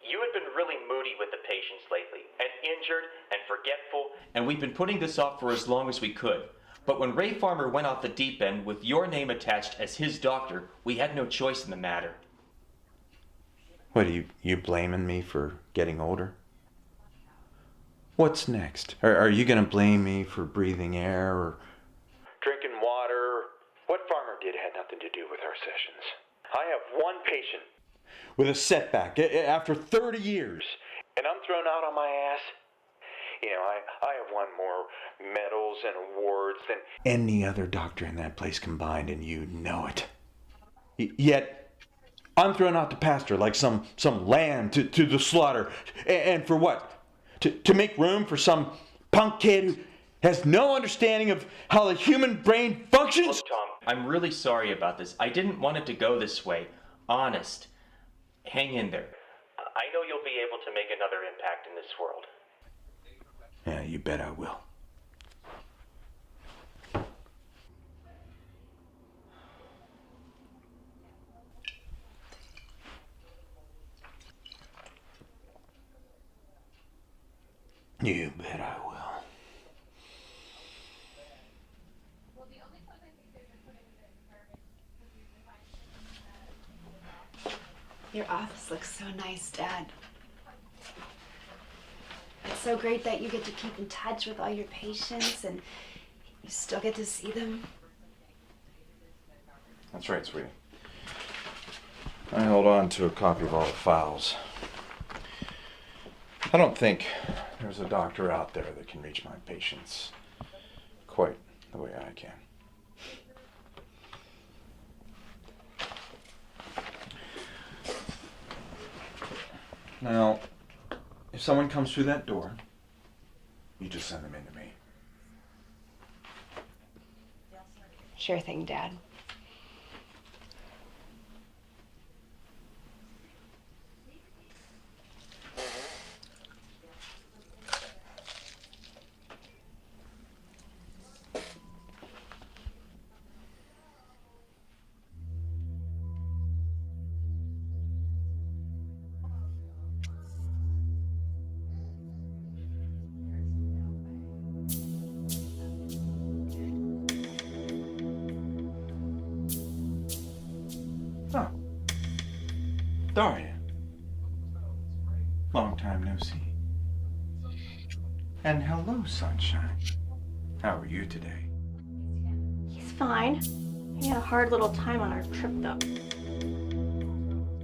You had been really moody with the patients lately, and injured and forgetful, and we've been putting this off for as long as we could. But when Ray Farmer went off the deep end with your name attached as his doctor, we had no choice in the matter. What, are you blaming me for getting older? What's next? Are you going to blame me for breathing air or drinking water? What Farmer did had nothing to do with our sessions. I have one patient with a setback after 30 years, and I'm thrown out on my ass. You know, I have won more medals and awards than any other doctor in that place combined, and you know it. Yet, I'm thrown out to pasture like some lamb to the slaughter. And for what? To make room for some punk kid who has no understanding of how the human brain functions? Look, Tom, I'm really sorry about this. I didn't want it to go this way. Honest. Hang in there. I know you'll be able to make another impact in this world. Yeah, you bet I will. You bet I will. Your office looks so nice, Dad. It's so great that you get to keep in touch with all your patients and you still get to see them. That's right, sweetie. I hold on to a copy of all the files. I don't think there's a doctor out there that can reach my patients quite the way I can. Now, if someone comes through that door, you just send them in to me. Sure thing, Dad. Oh, Daria. Long time no see. And hello, sunshine. How are you today? He's fine. We had a hard little time on our trip, though.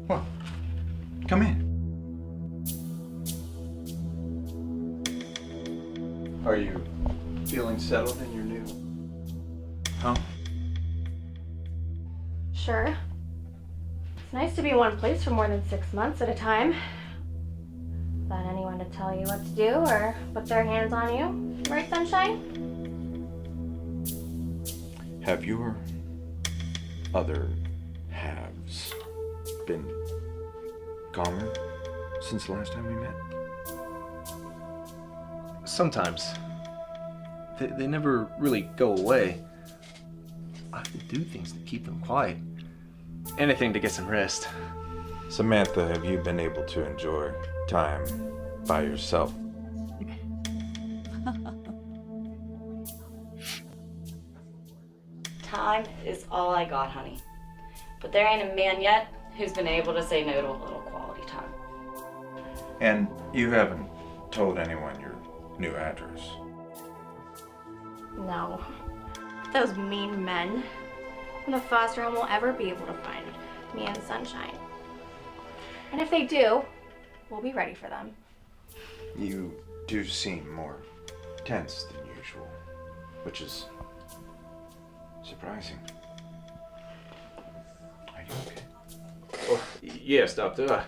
Well, come in. Are you feeling settled in your new home? Sure. It's nice to be in one place for more than 6 months at a time. Without anyone to tell you what to do or put their hands on you. Right, Sunshine? Have your other halves been calmer since the last time we met? Sometimes. They never really go away. I have to do things to keep them quiet. Anything to get some rest. Samantha, have you been able to enjoy time by yourself? Time is all I got, honey. But there ain't a man yet who's been able to say no to a little quality time. And you haven't told anyone your new address? No. Those mean men. The foster home will ever be able to find me and Sunshine. And if they do, we'll be ready for them. You do seem more tense than usual, which is surprising. Are you okay? Oh, yes, Doctor.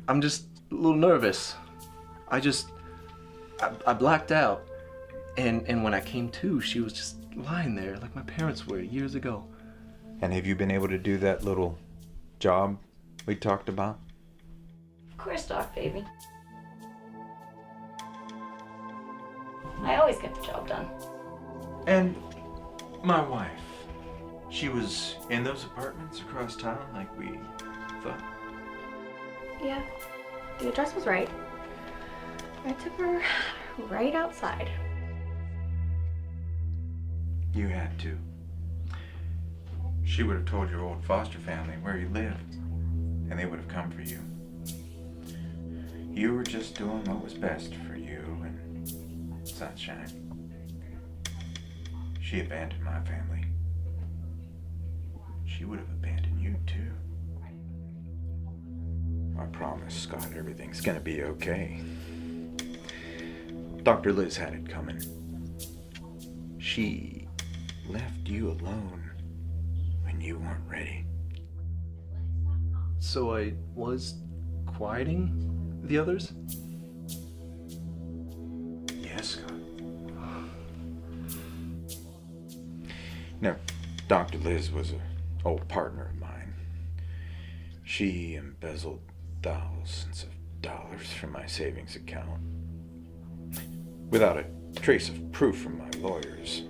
I'm just a little nervous. I blacked out. And when I came to, she was just lying there like my parents were years ago. And have you been able to do that little job we talked about? Of course, Doc, baby. I always get the job done. And my wife, she was in those apartments across town like we thought? Yeah, the address was right. I took her right outside. You had to. She would have told your old foster family where you lived, and they would have come for you. You were just doing what was best for you and Sunshine. She abandoned my family. She would have abandoned you too. I promise, Scott, everything's gonna be okay. Dr. Liz had it coming. She left you alone when you weren't ready. So I was quieting the others? Yes, Scott. Now, Dr. Liz was an old partner of mine. She embezzled thousands of dollars from my savings account without a trace of proof from my lawyers.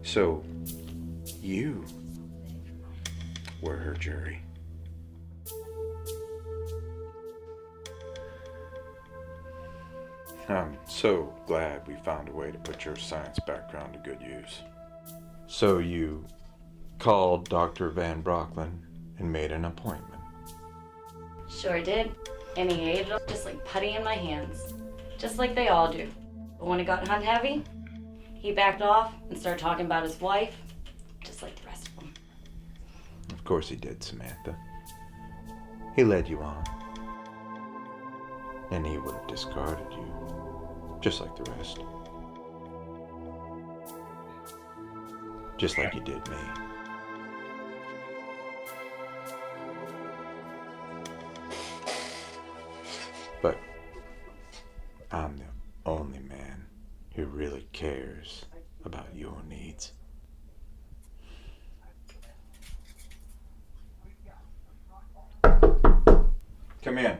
So, you were her jury. I'm so glad we found a way to put your science background to good use. So you called Dr. Van Brocklin and made an appointment. Sure did. And he ate it up just like putty in my hands. Just like they all do. But when it got hot heavy, he backed off and started talking about his wife, just like the rest of them. course he did, Samantha. He led you on. And he would have discarded you, just like the rest. Just like you did me. But I'm the only man who really cares about your needs. Come in.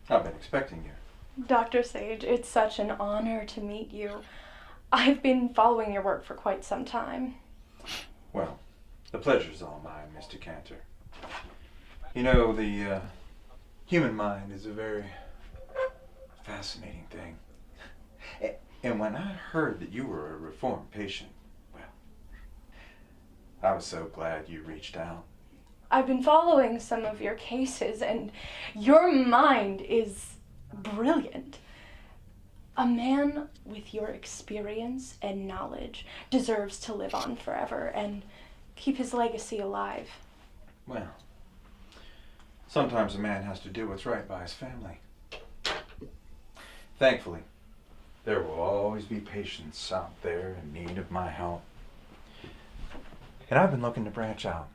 I've been expecting you. Dr. Sage, it's such an honor to meet you. I've been following your work for quite some time. Well, the pleasure's all mine, Mr. Cantor. You know, the human mind is a very fascinating thing. And when I heard that you were a reformed patient, well, I was so glad you reached out. I've been following some of your cases, and your mind is brilliant. A man with your experience and knowledge deserves to live on forever and keep his legacy alive. Well, sometimes a man has to do what's right by his family. Thankfully, there will always be patients out there in need of my help. And I've been looking to branch out.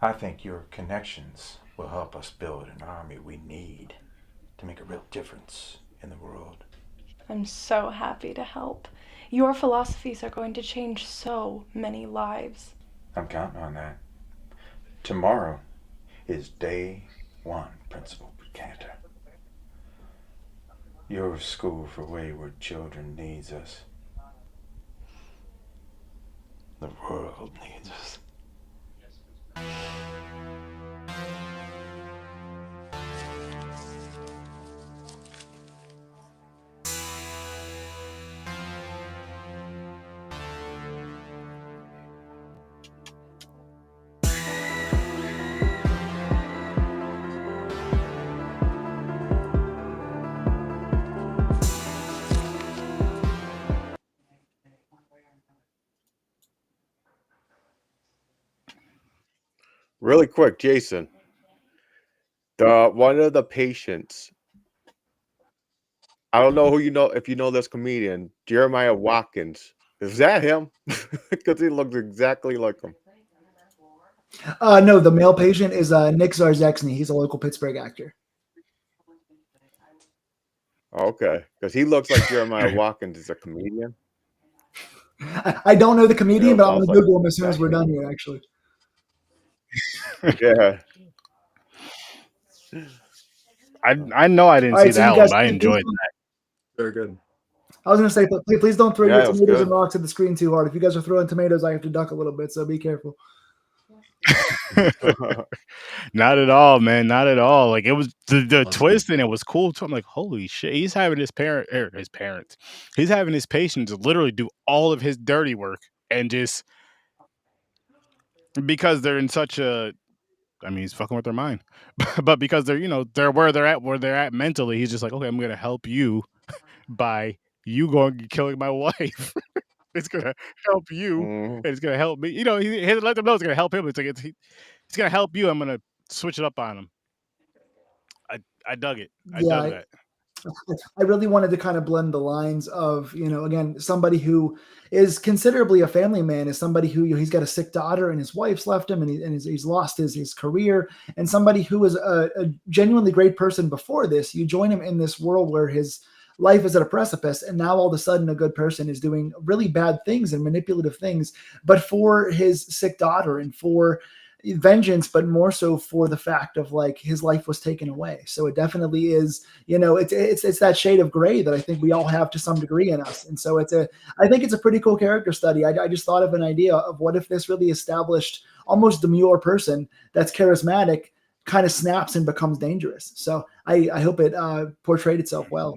I think your connections will help us build an army we need to make a real difference in the world. I'm so happy to help. Your philosophies are going to change so many lives. I'm counting on that. Tomorrow is day one, Principal Cantor. Your school for wayward children needs us. The world needs us. Really quick, Jason. One of the patients. I don't know who you know if you know this comedian, Jeremiah Watkins. Is that him? Because he looks exactly like him. No, the male patient is Nick Zarzexny. He's a local Pittsburgh actor. Okay, because he looks like Jeremiah Watkins is a comedian. I don't know the comedian, but I'm going to like Google him as soon as we're done here, actually. Yeah. I know I didn't All right, see so that you one, guys, but I enjoyed that. Very good. I was going to say, please don't throw Yeah, your it was tomatoes good. and rocks at the screen too hard. If you guys are throwing tomatoes, I have to duck a little bit, so be careful. Not at all, man. Not at all. Like, it was the twist in it was cool too. I'm like, holy shit. He's having his parents. He's having his patients literally do all of his dirty work, and just because they're in such a, I mean, he's fucking with their mind. But because they're, they're where they're at mentally, he's just like, okay, I'm gonna help you by you going and killing my wife. It's gonna help you, and it's gonna help me. He let them know it's gonna help him. It's like he's gonna help you. I'm gonna switch it up on him. I dug it. I dug that. I really wanted to kind of blend the lines of, again, somebody who is considerably a family man is somebody who he's got a sick daughter and his wife's left him and he's lost his career, and somebody who is a genuinely great person before this. You join him in this world where his life is at a precipice, and now all of a sudden a good person is doing really bad things and manipulative things, but for his sick daughter and for vengeance, but more so for the fact of like his life was taken away. So it definitely is, it's that shade of gray that I think we all have to some degree in us. And so I think it's a pretty cool character study. I just thought of an idea of what if this really established almost demure person that's charismatic kind of snaps and becomes dangerous. So I hope it portrayed itself well.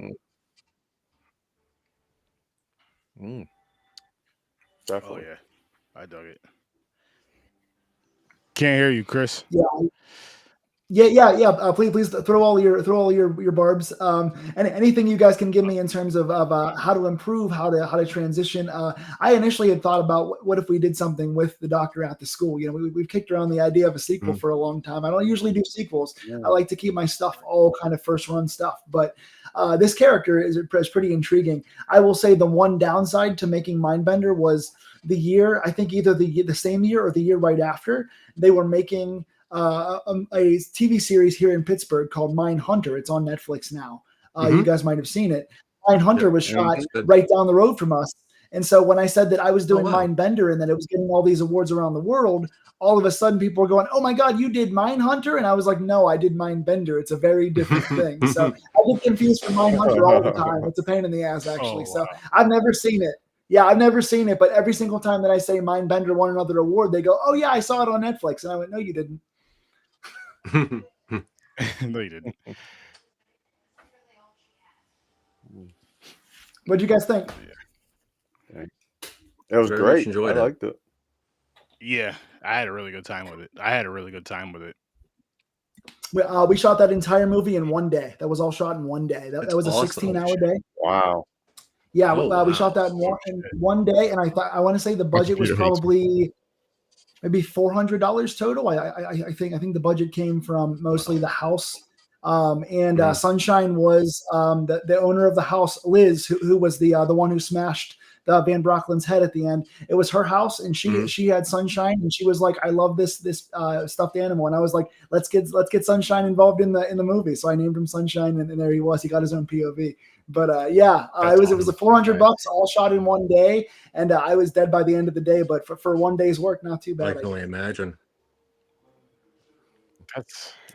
Definitely. Oh yeah, I dug it. Can't hear you, Chris. Yeah, Yeah. Please throw all your barbs. And anything you guys can give me in terms of how to improve, how to transition. I initially had thought about what if we did something with the Doctor at the school. You know, we've kicked around the idea of a sequel for a long time. I don't usually do sequels. I like to keep my stuff all kind of first run stuff, but this character is pretty intriguing. I will say the one downside to making Mindbender was the year. I think either the same year or the year right after they were making a TV series here in Pittsburgh called Mindhunter. It's on Netflix now. You guys might have seen it. Mindhunter was shot right down the road from us. And so when I said that I was doing Mindbender and that it was getting all these awards around the world, all of a sudden people were going, "Oh my God, you did Mindhunter?" And I was like, "No, I did Mindbender. It's a very different thing." So I get confused for Mindhunter all the time. It's a pain in the ass, actually. So I've never seen it. Yeah, I've never seen it, but every single time that I say Mindbender won another award, they go, "Oh yeah, I saw it on Netflix." And I went, "No, you didn't." No, you didn't. What do you guys think? It was great. I liked it. Yeah, I had a really good time with it. We shot that entire movie in one day. That was all shot in one day. That was a 16-hour day. Wow. Yeah, we shot that in one day, and I want to say the budget was probably maybe $400 total. I think the budget came from mostly the house, and Sunshine was the owner of the house, Liz, who was the one who smashed the Van Brocklin's head at the end. It was her house, and she had Sunshine, and she was like, "I love this stuffed animal," and I was like, "Let's get Sunshine involved in the movie." So I named him Sunshine, and there he was. He got his own POV. But it was a $400 all shot in one day, and I was dead by the end of the day. But for one day's work, not too bad. I can only imagine. That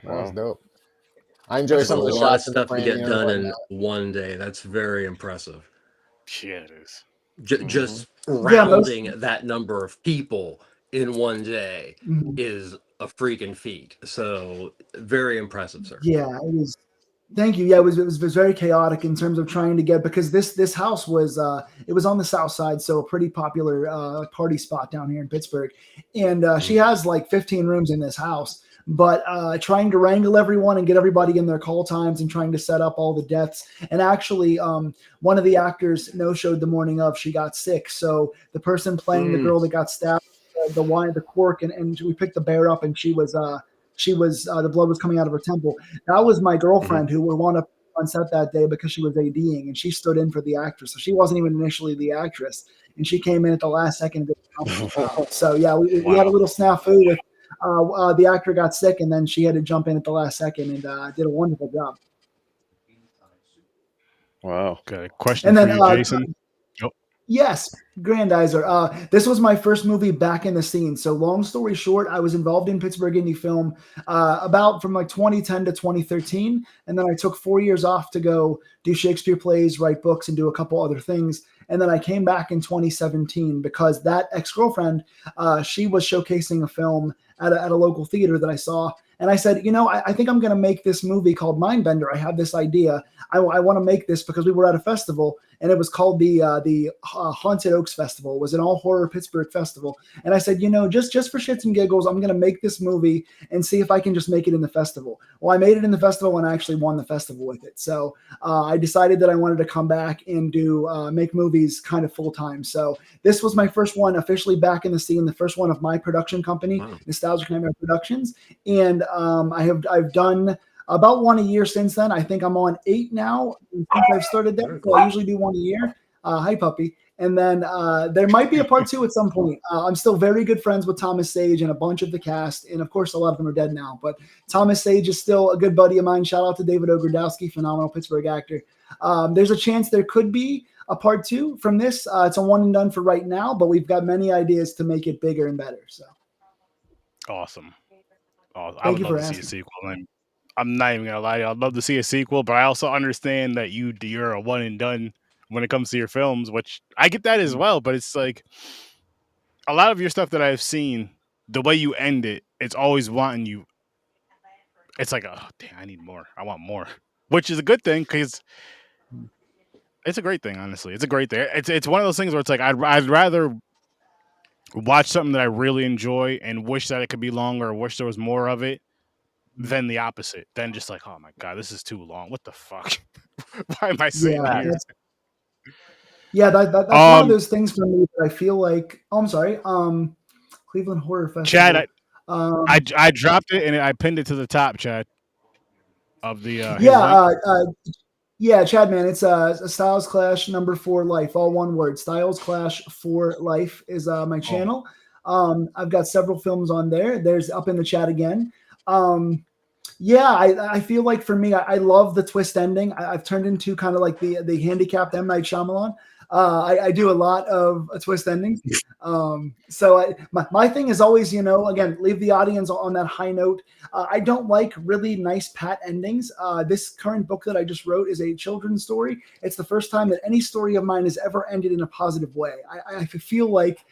was dope. I enjoy some of the shots. A lot of stuff to get done in one day. That's very impressive. Yeah, it is. Just rounding that number of people in one day is a freaking feat. So very impressive, sir. Yeah, it was. Thank you. Yeah, it was very chaotic in terms of trying to get, because this house was it was on the south side, so a pretty popular party spot down here in Pittsburgh, and she has like 15 rooms in this house. But trying to wrangle everyone and get everybody in their call times and trying to set up all the deaths. And actually, one of the actors no-showed the morning of. She got sick, so the person playing the girl that got stabbed, the cork, and we picked the bear up, and she was the blood was coming out of her temple. That was my girlfriend who wound up on set that day because she was ADing, and she stood in for the actress. So she wasn't even initially the actress, and she came in at the last second. So yeah, we had a little snafu with the actor got sick, and then she had to jump in at the last second and did a wonderful job. Wow. Okay, question for you, Jason. Yes, Grandizer. This was my first movie back in the scene. So long story short, I was involved in Pittsburgh Indie Film about from like 2010 to 2013. And then I took 4 years off to go do Shakespeare plays, write books, and do a couple other things. And then I came back in 2017 because that ex-girlfriend, she was showcasing a film at a local theater that I saw. And I said, I think I'm going to make this movie called Mindbender. I have this idea. I want to make this because we were at a festival, and it was called the Haunted Oaks Festival. It was an all-horror Pittsburgh festival. And I said, just for shits and giggles, I'm going to make this movie and see if I can just make it in the festival. Well, I made it in the festival, and I actually won the festival with it. So I decided that I wanted to come back and make movies kind of full-time. So this was my first one officially back in the scene, the first one of my production company, Nostalgic Nightmare Productions. And I've done about one a year since then. I think I'm on 8 now since I've started that. So I usually do one a year. Hi, puppy. And then there might be a part 2 at some point. I'm still very good friends with Thomas Sage and a bunch of the cast. And of course, a lot of them are dead now. But Thomas Sage is still a good buddy of mine. Shout out to David Ogrodowski, phenomenal Pittsburgh actor. There's a chance there could be a part 2 from this. It's a one and done for right now, but we've got many ideas to make it bigger and better. So awesome. I would love to see a sequel. And I'm not even gonna lie, I'd love to see a sequel, but I also understand that you're a one and done when it comes to your films, which I get that as well. But it's like a lot of your stuff that I've seen, the way you end it, it's always wanting you. It's like, oh damn, I need more. I want more, which is a good thing because it's a great thing. Honestly, it's a great thing. It's one of those things where it's like I'd rather watch something that I really enjoy and wish that it could be longer or wish there was more of it then the opposite. Then just like, oh my god, this is too long. What the fuck? Why am I sitting here? That's one of those things for me that I feel like. Oh, I'm sorry. Cleveland Horror Festival. Chad, I dropped it and I pinned it to the top, Chad. Of the yeah, Chad, man, it's a Styles Clash #4 Life, all one word. Styles Clash 4 Life is my channel. I've got several films on there. There's up in the chat again. I feel like for me, I love the twist ending. I've turned into kind of like the handicapped M. Night Shyamalan. I do a lot of twist endings. My thing is always, again, leave the audience on that high note. I don't like really nice pat endings. This current book that I just wrote is a children's story. It's the first time that any story of mine has ever ended in a positive way. I feel like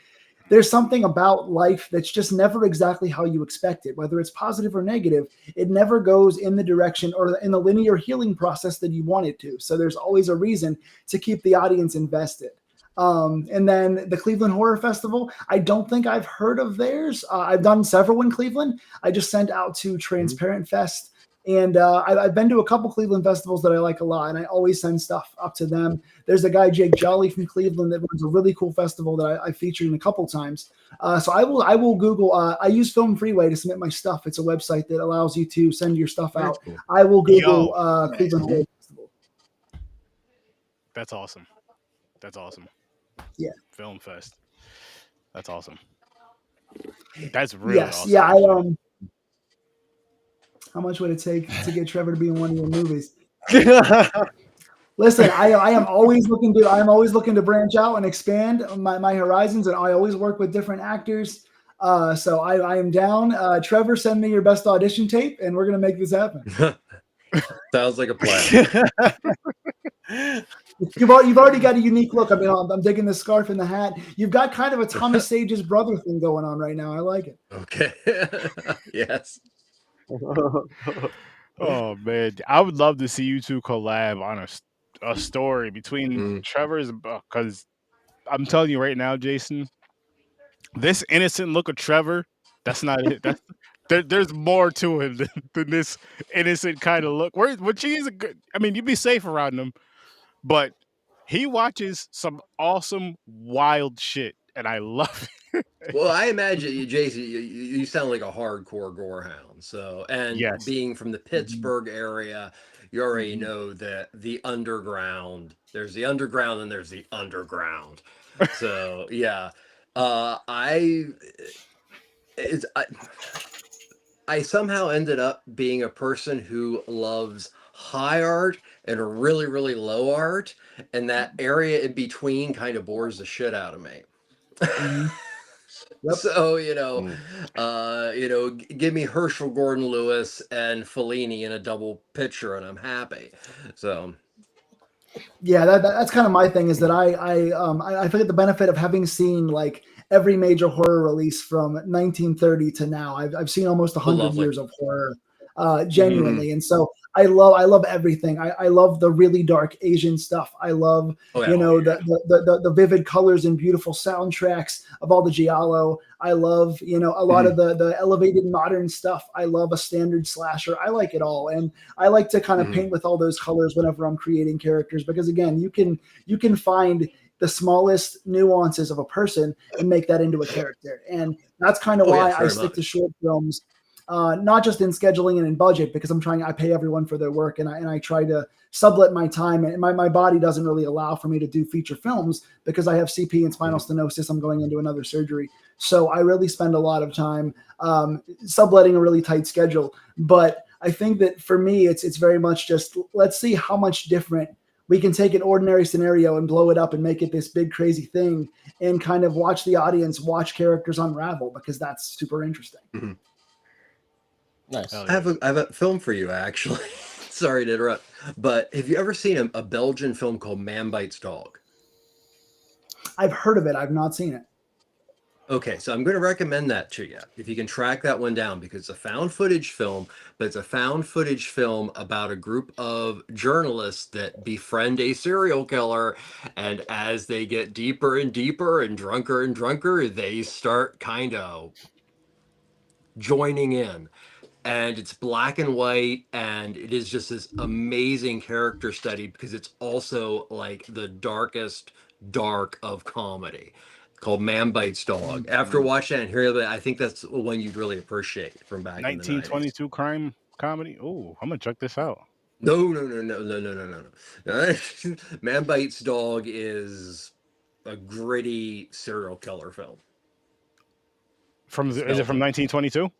there's something about life that's just never exactly how you expect it, whether it's positive or negative. It never goes in the direction or in the linear healing process that you want it to. So there's always a reason to keep the audience invested. And then the Cleveland Horror Festival, I don't think I've heard of theirs. I've done several in Cleveland. I just sent out to Transparent Fest. And I've been to a couple Cleveland festivals that I like a lot, and I always send stuff up to them. There's a guy, Jake Jolly from Cleveland, that runs a really cool festival that I featured in a couple times. So I will Google. I use Film Freeway to submit my stuff. It's a website that allows you to send your stuff out. Cool. I will Google Cleveland Horror Festival. That's awesome. That's awesome. Yeah. Film Fest. That's awesome. That's really awesome. Yeah, how much would it take to get Trevor to be in one of your movies? Listen, I am always looking to branch out and expand my horizons, and I always work with different actors. So I am down. Trevor, send me your best audition tape, and we're gonna make this happen. Sounds like a plan. You've already got a unique look. I mean, I'm digging the scarf and the hat. You've got kind of a Thomas Sage's brother thing going on right now. I like it. Okay. Yes. Oh man, I would love to see you two collab on a story between Trevor's, because I'm telling you right now, Jason, this innocent look of Trevor, that's not it. There's more to him than this innocent kind of look. Which he is a good. I mean, you'd be safe around him, but he watches some awesome, wild shit, and I love it. Well, I imagine you, Jason, you sound like a hardcore gorehound. So, and being from the Pittsburgh area, you already know that the underground. There's the underground, and there's the underground. So, yeah, I somehow ended up being a person who loves high art and really, really low art, and that area in between kind of bores the shit out of me. Yep. So, give me Herschel Gordon Lewis and Fellini in a double picture, and I'm happy. So, yeah, that's kind of my thing, is that I forget the benefit of having seen like every major horror release from 1930 to now. I've seen almost 100 years of horror, genuinely, and so I love everything. I love the really dark Asian stuff. I love the vivid colors and beautiful soundtracks of all the giallo. I love a lot of the elevated modern stuff. I love a standard slasher. I like it all, and I like to kind of paint with all those colors whenever I'm creating characters, because again, you can find the smallest nuances of a person and make that into a character, and that's kind of why I stick to short films. Not just in scheduling and in budget, because I pay everyone for their work, and I try to sublet my time, and my body doesn't really allow for me to do feature films because I have CP and spinal stenosis. I'm going into another surgery. So I really spend a lot of time subletting a really tight schedule. But I think that for me, it's very much just, let's see how much different we can take an ordinary scenario and blow it up and make it this big, crazy thing, and kind of watch the audience watch characters unravel, because that's super interesting. Mm-hmm. Nice. I have a film for you, actually. Sorry to interrupt, but have you ever seen a Belgian film called Man Bites Dog? I've heard of it. I've not seen it. Okay, so I'm going to recommend that to you if you can track that one down, because it's a found footage film, but it's a found footage film about a group of journalists that befriend a serial killer, and as they get deeper and deeper and drunker, they start kind of joining in. and it's black and white, and it is just this amazing character study because it's also like the darkest dark of comedy, called Man Bites Dog. After watching that and hearing it, I think that's one you'd really appreciate from back in the 90s. 1922 crime comedy. Oh, I'm gonna check this out. No. Man Bites Dog is a gritty serial killer film. Is it from 1922?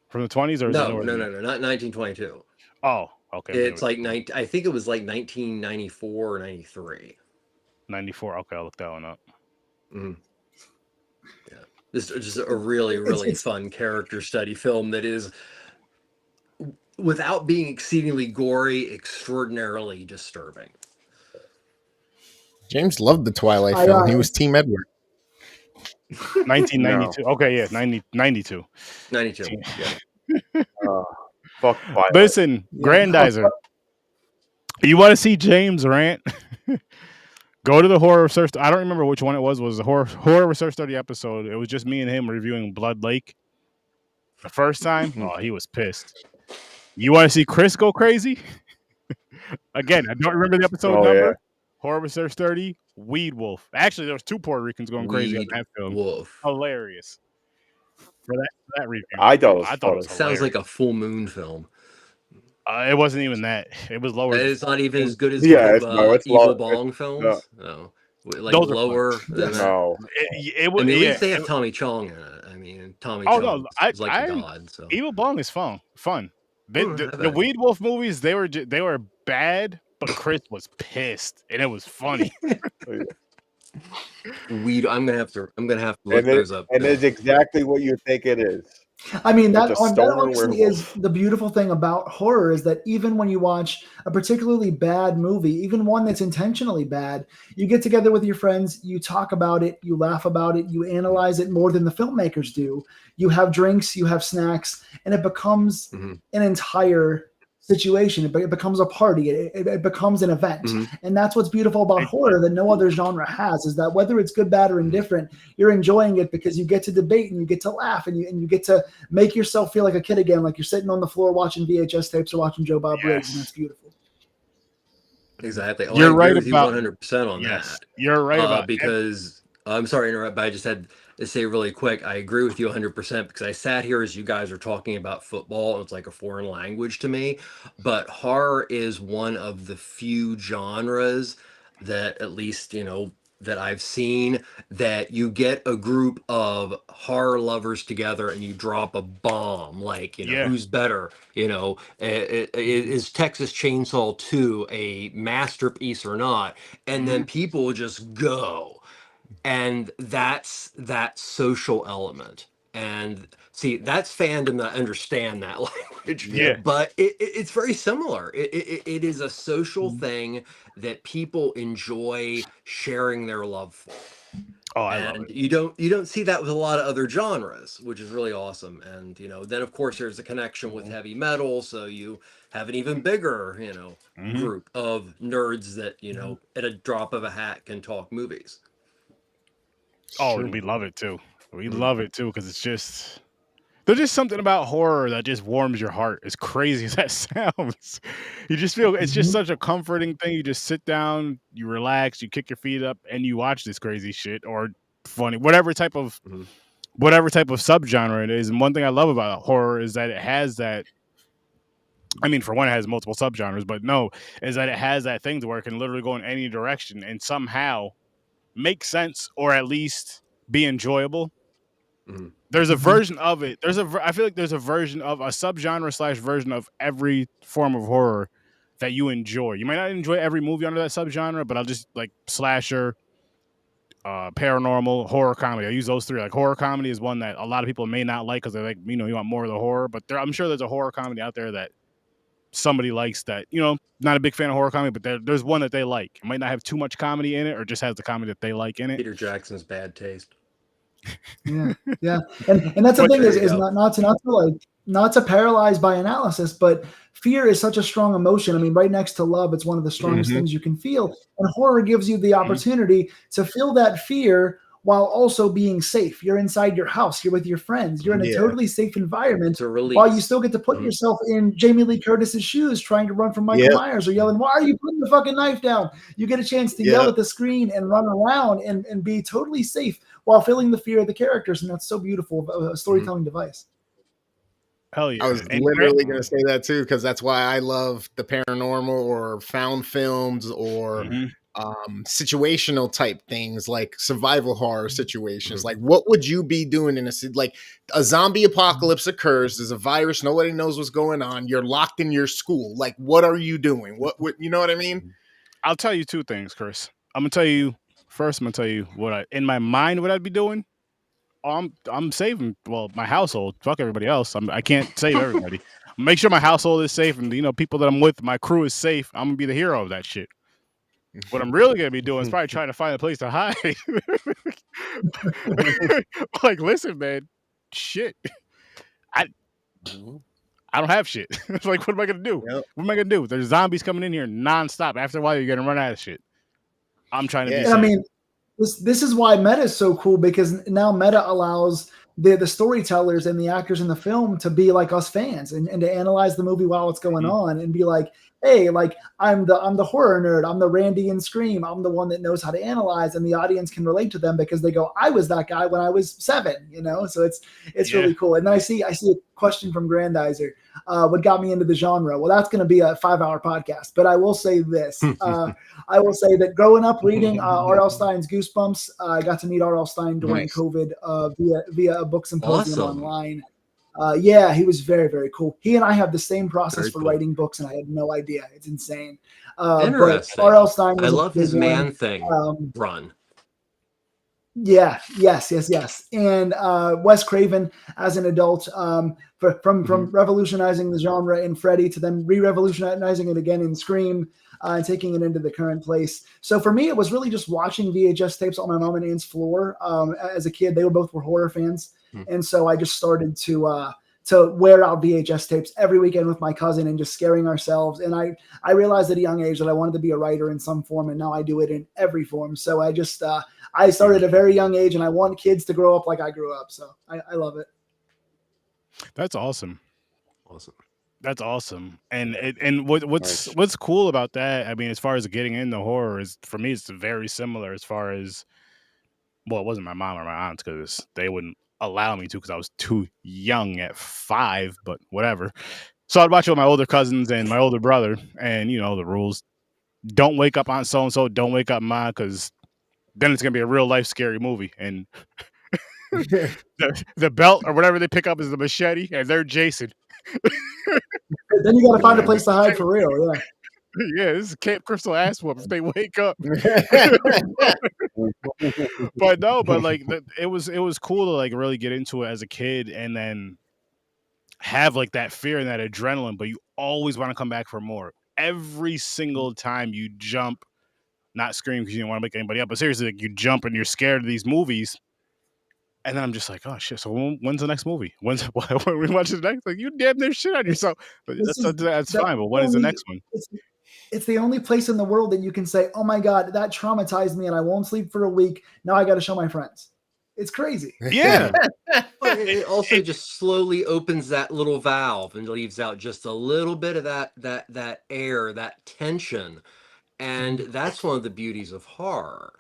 From the 20s, or is no, not 1922. Oh, okay. It's like I think it was like 1994 or 93. 94. Okay, I'll look that one up. Mm. Yeah, this is just a really fun character study film that is, without being exceedingly gory, extraordinarily disturbing. James loved the Twilight film. He was Team Edward. 1992. No. Okay, yeah, 92. 92. Yeah. Fuck Twilight. Listen, Grandizer. You want to see James rant? Go to the horror research. I don't remember which one it was. It was the horror research study episode. It was just me and him reviewing Blood Lake. The first time, he was pissed. You want to see Chris go crazy? Again, I don't remember the episode number. Yeah. Horror Research 30, Weed Wolf. Actually, there was 2 Puerto Ricans going crazy on that film. Wolf. Hilarious. For that review. I thought it was sounds like a full moon film. It wasn't even that. It was lower. It's not even as good as Evil Bong films. No. Like those lower than no. At least they have Tommy Chong in it. I mean, Tommy Chong is like a god. So Evil Bong is fun. The Weed Wolf movies, they were bad, but Chris was pissed, and it was funny. I'm gonna have to look those up. And it's exactly what you think it is. I mean, that honestly is the beautiful thing about horror, is that even when you watch a particularly bad movie, even one that's intentionally bad, you get together with your friends, you talk about it, you laugh about it, you analyze it more than the filmmakers do. You have drinks, you have snacks, and it becomes an entire situation. It becomes a party. It becomes an event. And that's what's beautiful about horror that no other genre has, is that whether it's good, bad, or indifferent, you're enjoying it because you get to debate and you get to laugh and you get to make yourself feel like a kid again, like you're sitting on the floor watching VHS tapes or watching Joe Bob Briggs, and that's beautiful. Exactly. You're right about 100% on that. You're right about because I'm sorry to interrupt, but I just had to say really quick, I agree with you 100% because I sat here as you guys are talking about football, and it's like a foreign language to me. But horror is one of the few genres that, at least, that I've seen, that you get a group of horror lovers together and you drop a bomb, like, who's better? Is Texas Chainsaw 2 a masterpiece or not? And then people just go. And that's that social element. And see, that's fandom that understand that language. Yeah. But it's very similar. It is a social thing that people enjoy sharing their love for. Oh, I love it. You don't see that with a lot of other genres, which is really awesome. And then of course there's a connection with heavy metal, so you have an even bigger, group of nerds that, at a drop of a hat can talk movies. Oh, and we love it too. We love it too because there's just something about horror that just warms your heart. As crazy as that sounds, you just feel it's just such a comforting thing. You just sit down, you relax, you kick your feet up, and you watch this crazy shit or funny, whatever type of subgenre it is. And one thing I love about horror is that it has that. I mean, for one, it has multiple subgenres, but is that it has that thing to where it can literally go in any direction and somehow make sense or at least be enjoyable. There's a version of it. I feel like there's a version of a subgenre / version of every form of horror that you enjoy. You might not enjoy every movie under that subgenre, but I'll just like slasher, paranormal, horror comedy. I use those 3. Like horror comedy is one that a lot of people may not like because they're like, you want more of the horror, but I'm sure there's a horror comedy out there that somebody likes that, not a big fan of horror comedy, but there's one that they like. It might not have too much comedy in it or just has the comedy that they like in it. Peter Jackson's Bad Taste. Yeah. And that's the thing is not to paralyze by analysis, but fear is such a strong emotion. I mean, right next to love, it's one of the strongest things you can feel. And horror gives you the opportunity to feel that fear while also being safe. You're inside your house. You're with your friends. You're in a totally safe environment It's a release. while you still get to put yourself in Jamie Lee Curtis's shoes trying to run from Michael Myers or yelling, why are you putting the fucking knife down? You get a chance to yell at the screen and run around and be totally safe while feeling the fear of the characters. And that's so beautiful, a storytelling device. Hell yeah. I was literally going to say that too, because that's why I love the paranormal or found films or situational type things like survival horror situations. Like, what would you be doing in like a zombie apocalypse occurs? There's a virus. Nobody knows what's going on. You're locked in your school. Like, what are you doing? What you know what I mean? I'll tell you two things, Chris. I'm going to tell you what in my mind, what I'd be doing. I'm saving, my household. Fuck everybody else. I can't save everybody. Make sure my household is safe, and people that I'm with, my crew is safe. I'm gonna be the hero of that shit. What I'm really gonna be doing is probably trying to find a place to hide. Like, listen, man, shit. I don't have shit. It's like, what am I gonna do? What am I gonna do? There's zombies coming in here nonstop. After a while, you're gonna run out of shit. I'm trying to be safe. I mean, this is why meta is so cool, because now meta allows the storytellers and the actors in the film to be like us fans and to analyze the movie while it's going on and be like, hey, like I'm the horror nerd, I'm the Randy in Scream, I'm the one that knows how to analyze, and the audience can relate to them because they go, I was that guy when I was 7, so it's really cool. And then I see a question from Grandizer, what got me into the genre? Well, that's going to be a 5-hour podcast, but I will say this. I will say that growing up reading R.L. Stein's Goosebumps, I got to meet R.L. Stein during COVID via a book symposium online. He was very, very cool. He and I have the same process for writing books, and I had no idea. It's insane. Interesting. But R.L. Stein, I love his Man Thing run. Yeah, yes. And Wes Craven as an adult, from revolutionizing the genre in Freddy to then re-revolutionizing it again in Scream, and taking it into the current place. So for me, it was really just watching VHS tapes on my mom and aunt's floor. As a kid, they both were horror fans. And so I just started to wear out VHS tapes every weekend with my cousin and just scaring ourselves. And I realized at a young age that I wanted to be a writer in some form, and now I do it in every form. So I just I started at a very young age, and I want kids to grow up like I grew up. So I love it. That's awesome. That's awesome. And what's cool about that, I mean, as far as getting into horror, is for me, it's very similar as far as, well, it wasn't my mom or my aunts because they wouldn't allow me to because I was too young at 5, but whatever. So I'd watch it with my older cousins and my older brother, and the rules. Don't wake up on so-and-so, don't wake up Ma, because then it's going to be a real life scary movie. And the belt or whatever they pick up is the machete, and they're Jason. Then you got to find a place to hide for real. Yeah. Yeah, this is Camp Crystal ass whoop if they wake up. But like it was cool to like really get into it as a kid and then have like that fear and that adrenaline, but you always want to come back for more. Every single time you jump, not scream because you don't want to make anybody up, but seriously, like you jump and you're scared of these movies. And then I'm just like, oh shit! So when's the next movie? When we watch the next? Like, you damn near shit on yourself. But that's fine. But when is the next one? It's the only place in the world that you can say, "Oh my god, that traumatized me, and I won't sleep for a week. Now I got to show my friends." It's crazy. Yeah. But it also just slowly opens that little valve and leaves out just a little bit of that air, that tension, and that's one of the beauties of horror.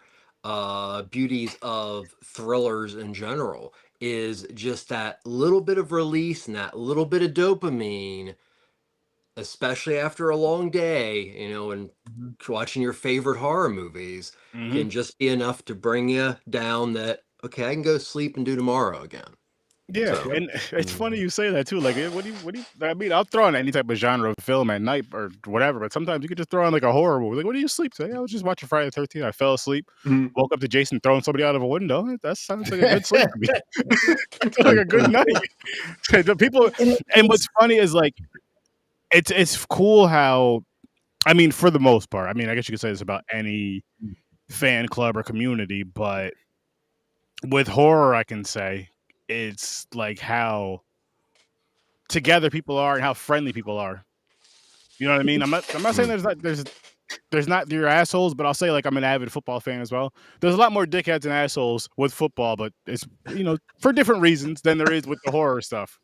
Beauties of thrillers in general is just that little bit of release and that little bit of dopamine, especially after a long day, and watching your favorite horror movies can just be enough to bring you down that, okay, I can go sleep and do tomorrow again. Yeah, so, and it's funny you say that too. Like, what do you? I mean, I'll throw on any type of genre of film at night or whatever, but sometimes you could just throw on like a horror movie. Like, what do you sleep today? I was just watching Friday the 13th. I fell asleep, woke up to Jason throwing somebody out of a window. That sounds like a good sleep to me. It's like a good night. The people, and what's funny is like, it's cool how, I mean, for the most part, I mean, I guess you could say this about any fan club or community, but with horror, I can say, it's like how together people are and how friendly people are. You know what I mean? I'm not saying there's there's not your assholes, but I'll say like I'm an avid football fan as well. There's a lot more dickheads and assholes with football, but it's for different reasons than there is with the horror stuff.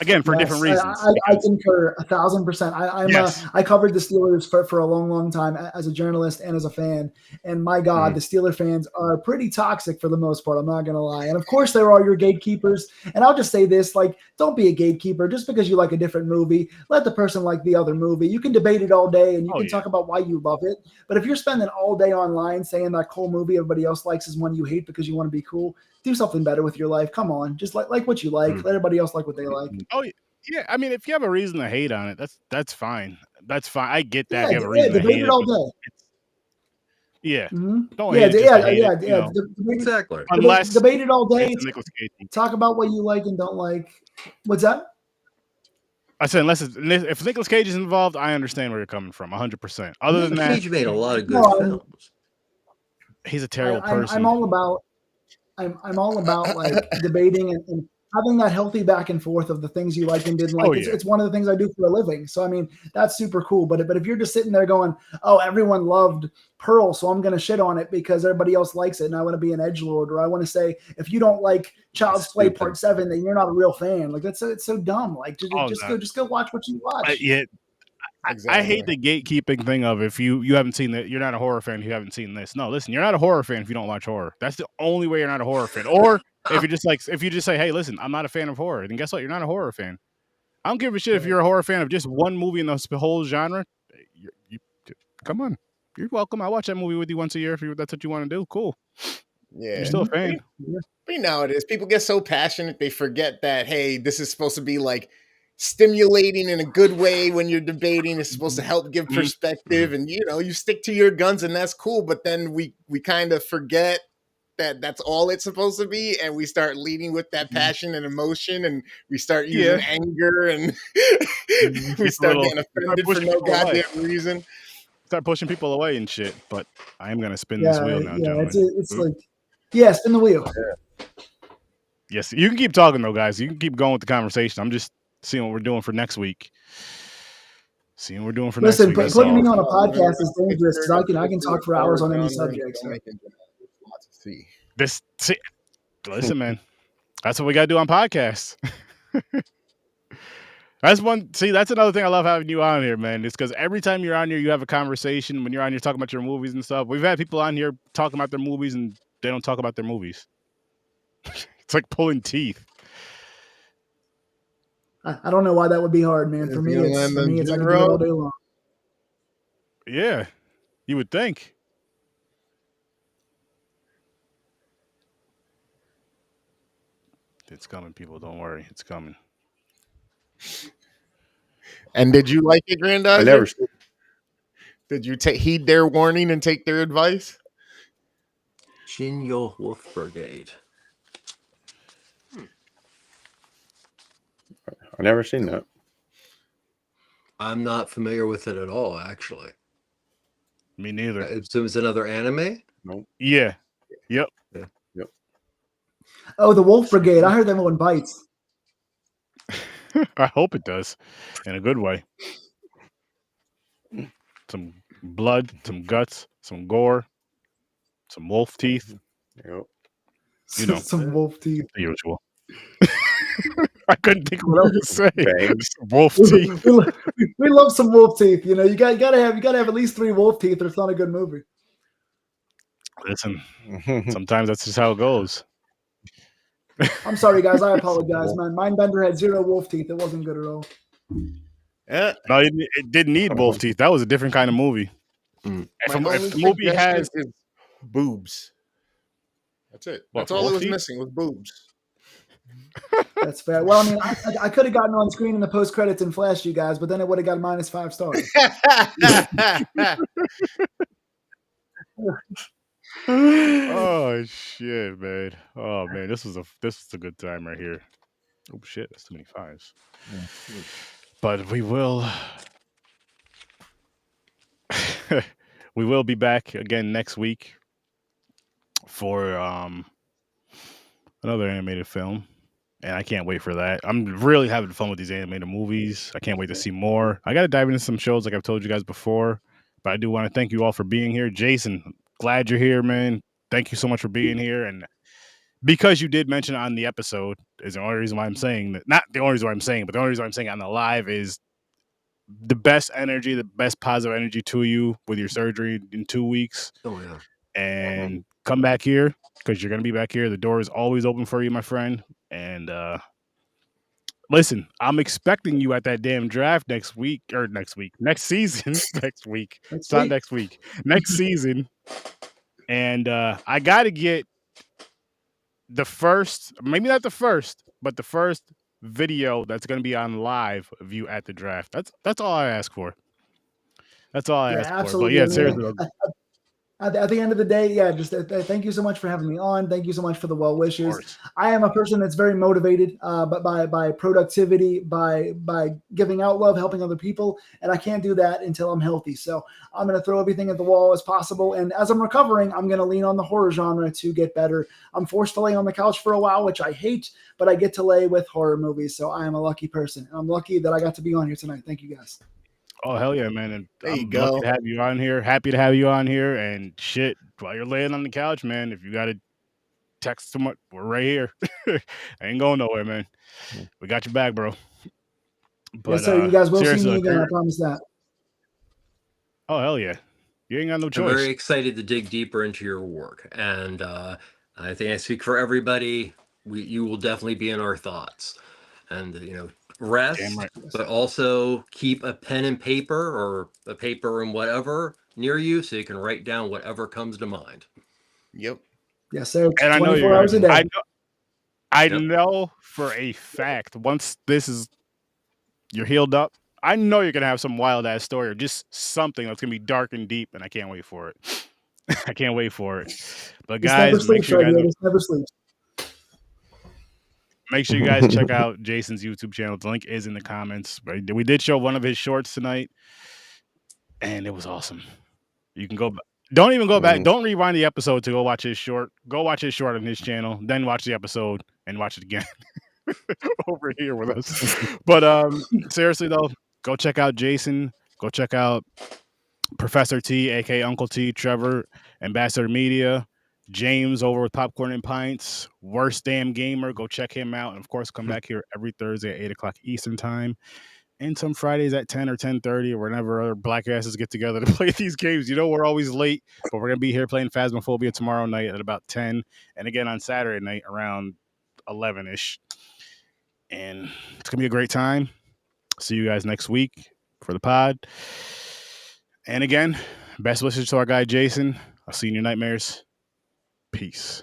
Again, for different reasons. I concur 1,000%. Yes. I covered the Steelers for a long, long time as a journalist and as a fan. And my God, the Steeler fans are pretty toxic for the most part. I'm not going to lie. And of course, there are your gatekeepers. And I'll just say this, like, don't be a gatekeeper just because you like a different movie. Let the person like the other movie. You can debate it all day and you can talk about why you love it. But if you're spending all day online saying that cool movie everybody else likes is one you hate because you want to be cool, do something better with your life. Come on. Just like what you like. Let everybody else like what they like. Oh, yeah. I mean, if you have a reason to hate on it, that's fine. That's fine. I get that. If you have a reason to hate it all day. Yeah. Don't hate it. Exactly. Unless debate it all day. Talk about what you like and don't like. What's that? I said, if Nicolas Cage is involved, I understand where you're coming from, 100%. Other than that, Cage made a lot of good films. He's a terrible person. I'm all about like debating and having that healthy back and forth of the things you like and didn't like. It's one of the things I do for a living. So I mean, that's super cool. But if you're just sitting there going, "Oh, everyone loved Pearl, so I'm going to shit on it because everybody else likes it, and I want to be an edgelord," or I want to say, if you don't like Child's Play Part 7, then you're not a real fan. Like it's so dumb. Like just go watch what you watch. I hate the gatekeeping thing of if you haven't seen that, you're not a horror fan. You haven't seen this. No, listen, you're not a horror fan if you don't watch horror. That's the only way you're not a horror fan. Or if you just say, hey, listen, I'm not a fan of horror, then guess what? You're not a horror fan. I don't give a shit if you're a horror fan of just one movie in the whole genre. Come on, you're welcome. I watch that movie with you once a year if that's what you want to do. Cool. Yeah, you're still a fan. But nowadays, people get so passionate they forget that hey, this is supposed to be like stimulating in a good way when you're debating. It's supposed to help give perspective, and you stick to your guns, and that's cool. But then we kind of forget that that's all it's supposed to be, and we start leading with that passion and emotion, and we start using anger, and we start getting offended for no goddamn reason. Start pushing people away and shit. But I am gonna spin this wheel now, gentlemen. It's like spin the wheel. Yes, you can keep talking though, guys. You can keep going with the conversation. I'm just seeing what we're doing for next week. Listen, putting me on a podcast is dangerous because I can talk for hours on any subject. So. Listen, man. That's what we gotta do on podcasts. That's another thing I love having you on here, man. It's because every time you're on here, you have a conversation. When you're on here talking about your movies and stuff. We've had people on here talking about their movies and they don't talk about their movies. It's like pulling teeth. I don't know why that would be hard, man. For me, it's I can do it all day long. Yeah, you would think. It's coming, people. Don't worry. It's coming. And did you like it, Granddaughter? I never. Did you heed their warning and take their advice? Jinyo Wolf Brigade. I've never seen that. I'm not familiar with it at all, actually. Me neither. So it's another anime? No. Yeah. Yep. Yeah. Yep. Oh, the Wolf Brigade. I heard that one bites. I hope it does. In a good way. Some blood, some guts, some gore, some wolf teeth. Yep. Some wolf teeth. The usual. I couldn't think of what else to say. Wolf teeth. We love some wolf teeth. You gotta have at least 3 wolf teeth, or it's not a good movie. Listen, sometimes that's just how it goes. I'm sorry, guys. I apologize, man. Mindbender had 0 wolf teeth. It wasn't good at all. Yeah. No, it didn't need wolf teeth. That was a different kind of movie. If the movie has boobs, that's it. That's all it was missing was boobs. That's fair. Well, I mean, I could have gotten on screen in the post credits and flashed you guys, but then it would have got -5 stars. Oh shit, man! Oh man, this is a good time right here. Oh shit, that's too many 5s. Yeah. But we will be back again next week for another animated film. And I can't wait for that. I'm really having fun with these animated movies. I can't wait to see more. I got to dive into some shows like I've told you guys before. But I do want to thank you all for being here. Jason, glad you're here, man. Thank you so much for being here. And because you did mention it on the episode, is the only reason why I'm saying that. Not the only reason why I'm saying, but the only reason why I'm saying it on the live is the best energy, the best positive energy to you with your surgery in 2 weeks. Oh yeah. And come back here because you're gonna be back here. The door is always open for you, my friend. And listen, I'm expecting you at that damn draft next season. Next week. It's not next week. Next season. And I gotta get the first, maybe not the first, but the first video that's gonna be on live of you at the draft. That's all I ask for. That's all I ask for. But yeah, seriously. At the end of the day, yeah, just thank you so much for having me on. Thank you so much for the well wishes. I am a person that's very motivated, but by productivity, by giving out love, helping other people, and I can't do that until I'm healthy. So I'm going to throw everything at the wall as possible. And as I'm recovering, I'm going to lean on the horror genre to get better. I'm forced to lay on the couch for a while, which I hate, but I get to lay with horror movies. So I am a lucky person. I'm lucky that I got to be on here tonight. Thank you guys. Oh, hell yeah, man. And There you I'm go. lucky to have you on here. Happy to have you on here. And shit, while you're laying on the couch, man, if you got to text someone, we're right here. I ain't going nowhere, man. We got your back, bro. But, yes, sir. You guys will see seriously, me again. I promise that. Oh, hell yeah. You ain't got no choice. I'm very excited to dig deeper into your work. And I think I speak for everybody. You will definitely be in our thoughts. And, rest, right. but also keep a pen and paper or a paper and whatever near you so you can write down whatever comes to mind. Yep. Yes, sir. And I know 24 hours a day. I know for a fact, once you're healed up, I know you're going to have some wild ass story or just something that's going to be dark and deep, and I can't wait for it. I can't wait for it. But guys, make sure you guys never sleeps. Make sure you guys check out Jason's YouTube channel. The link is in the comments. We did show one of his shorts tonight, and it was awesome. You can go back. Don't even go back. Don't rewind the episode to go watch his short. Go watch his short on his channel, then watch the episode and watch it again over here with us. But seriously, though, go check out Jason. Go check out Professor T, aka Uncle T, Trevor, Ambassador Media. James over with Popcorn and Pints, Worst Damn Gamer. Go check him out. And of course, come back here every Thursday at 8 o'clock Eastern time. And some Fridays at 10 or 10:30 or whenever other black asses get together to play these games. We're always late, but we're going to be here playing Phasmophobia tomorrow night at about 10. And again on Saturday night around 11-ish. And it's going to be a great time. See you guys next week for the pod. And again, best wishes to our guy, Jason. I'll see you in your nightmares. Peace.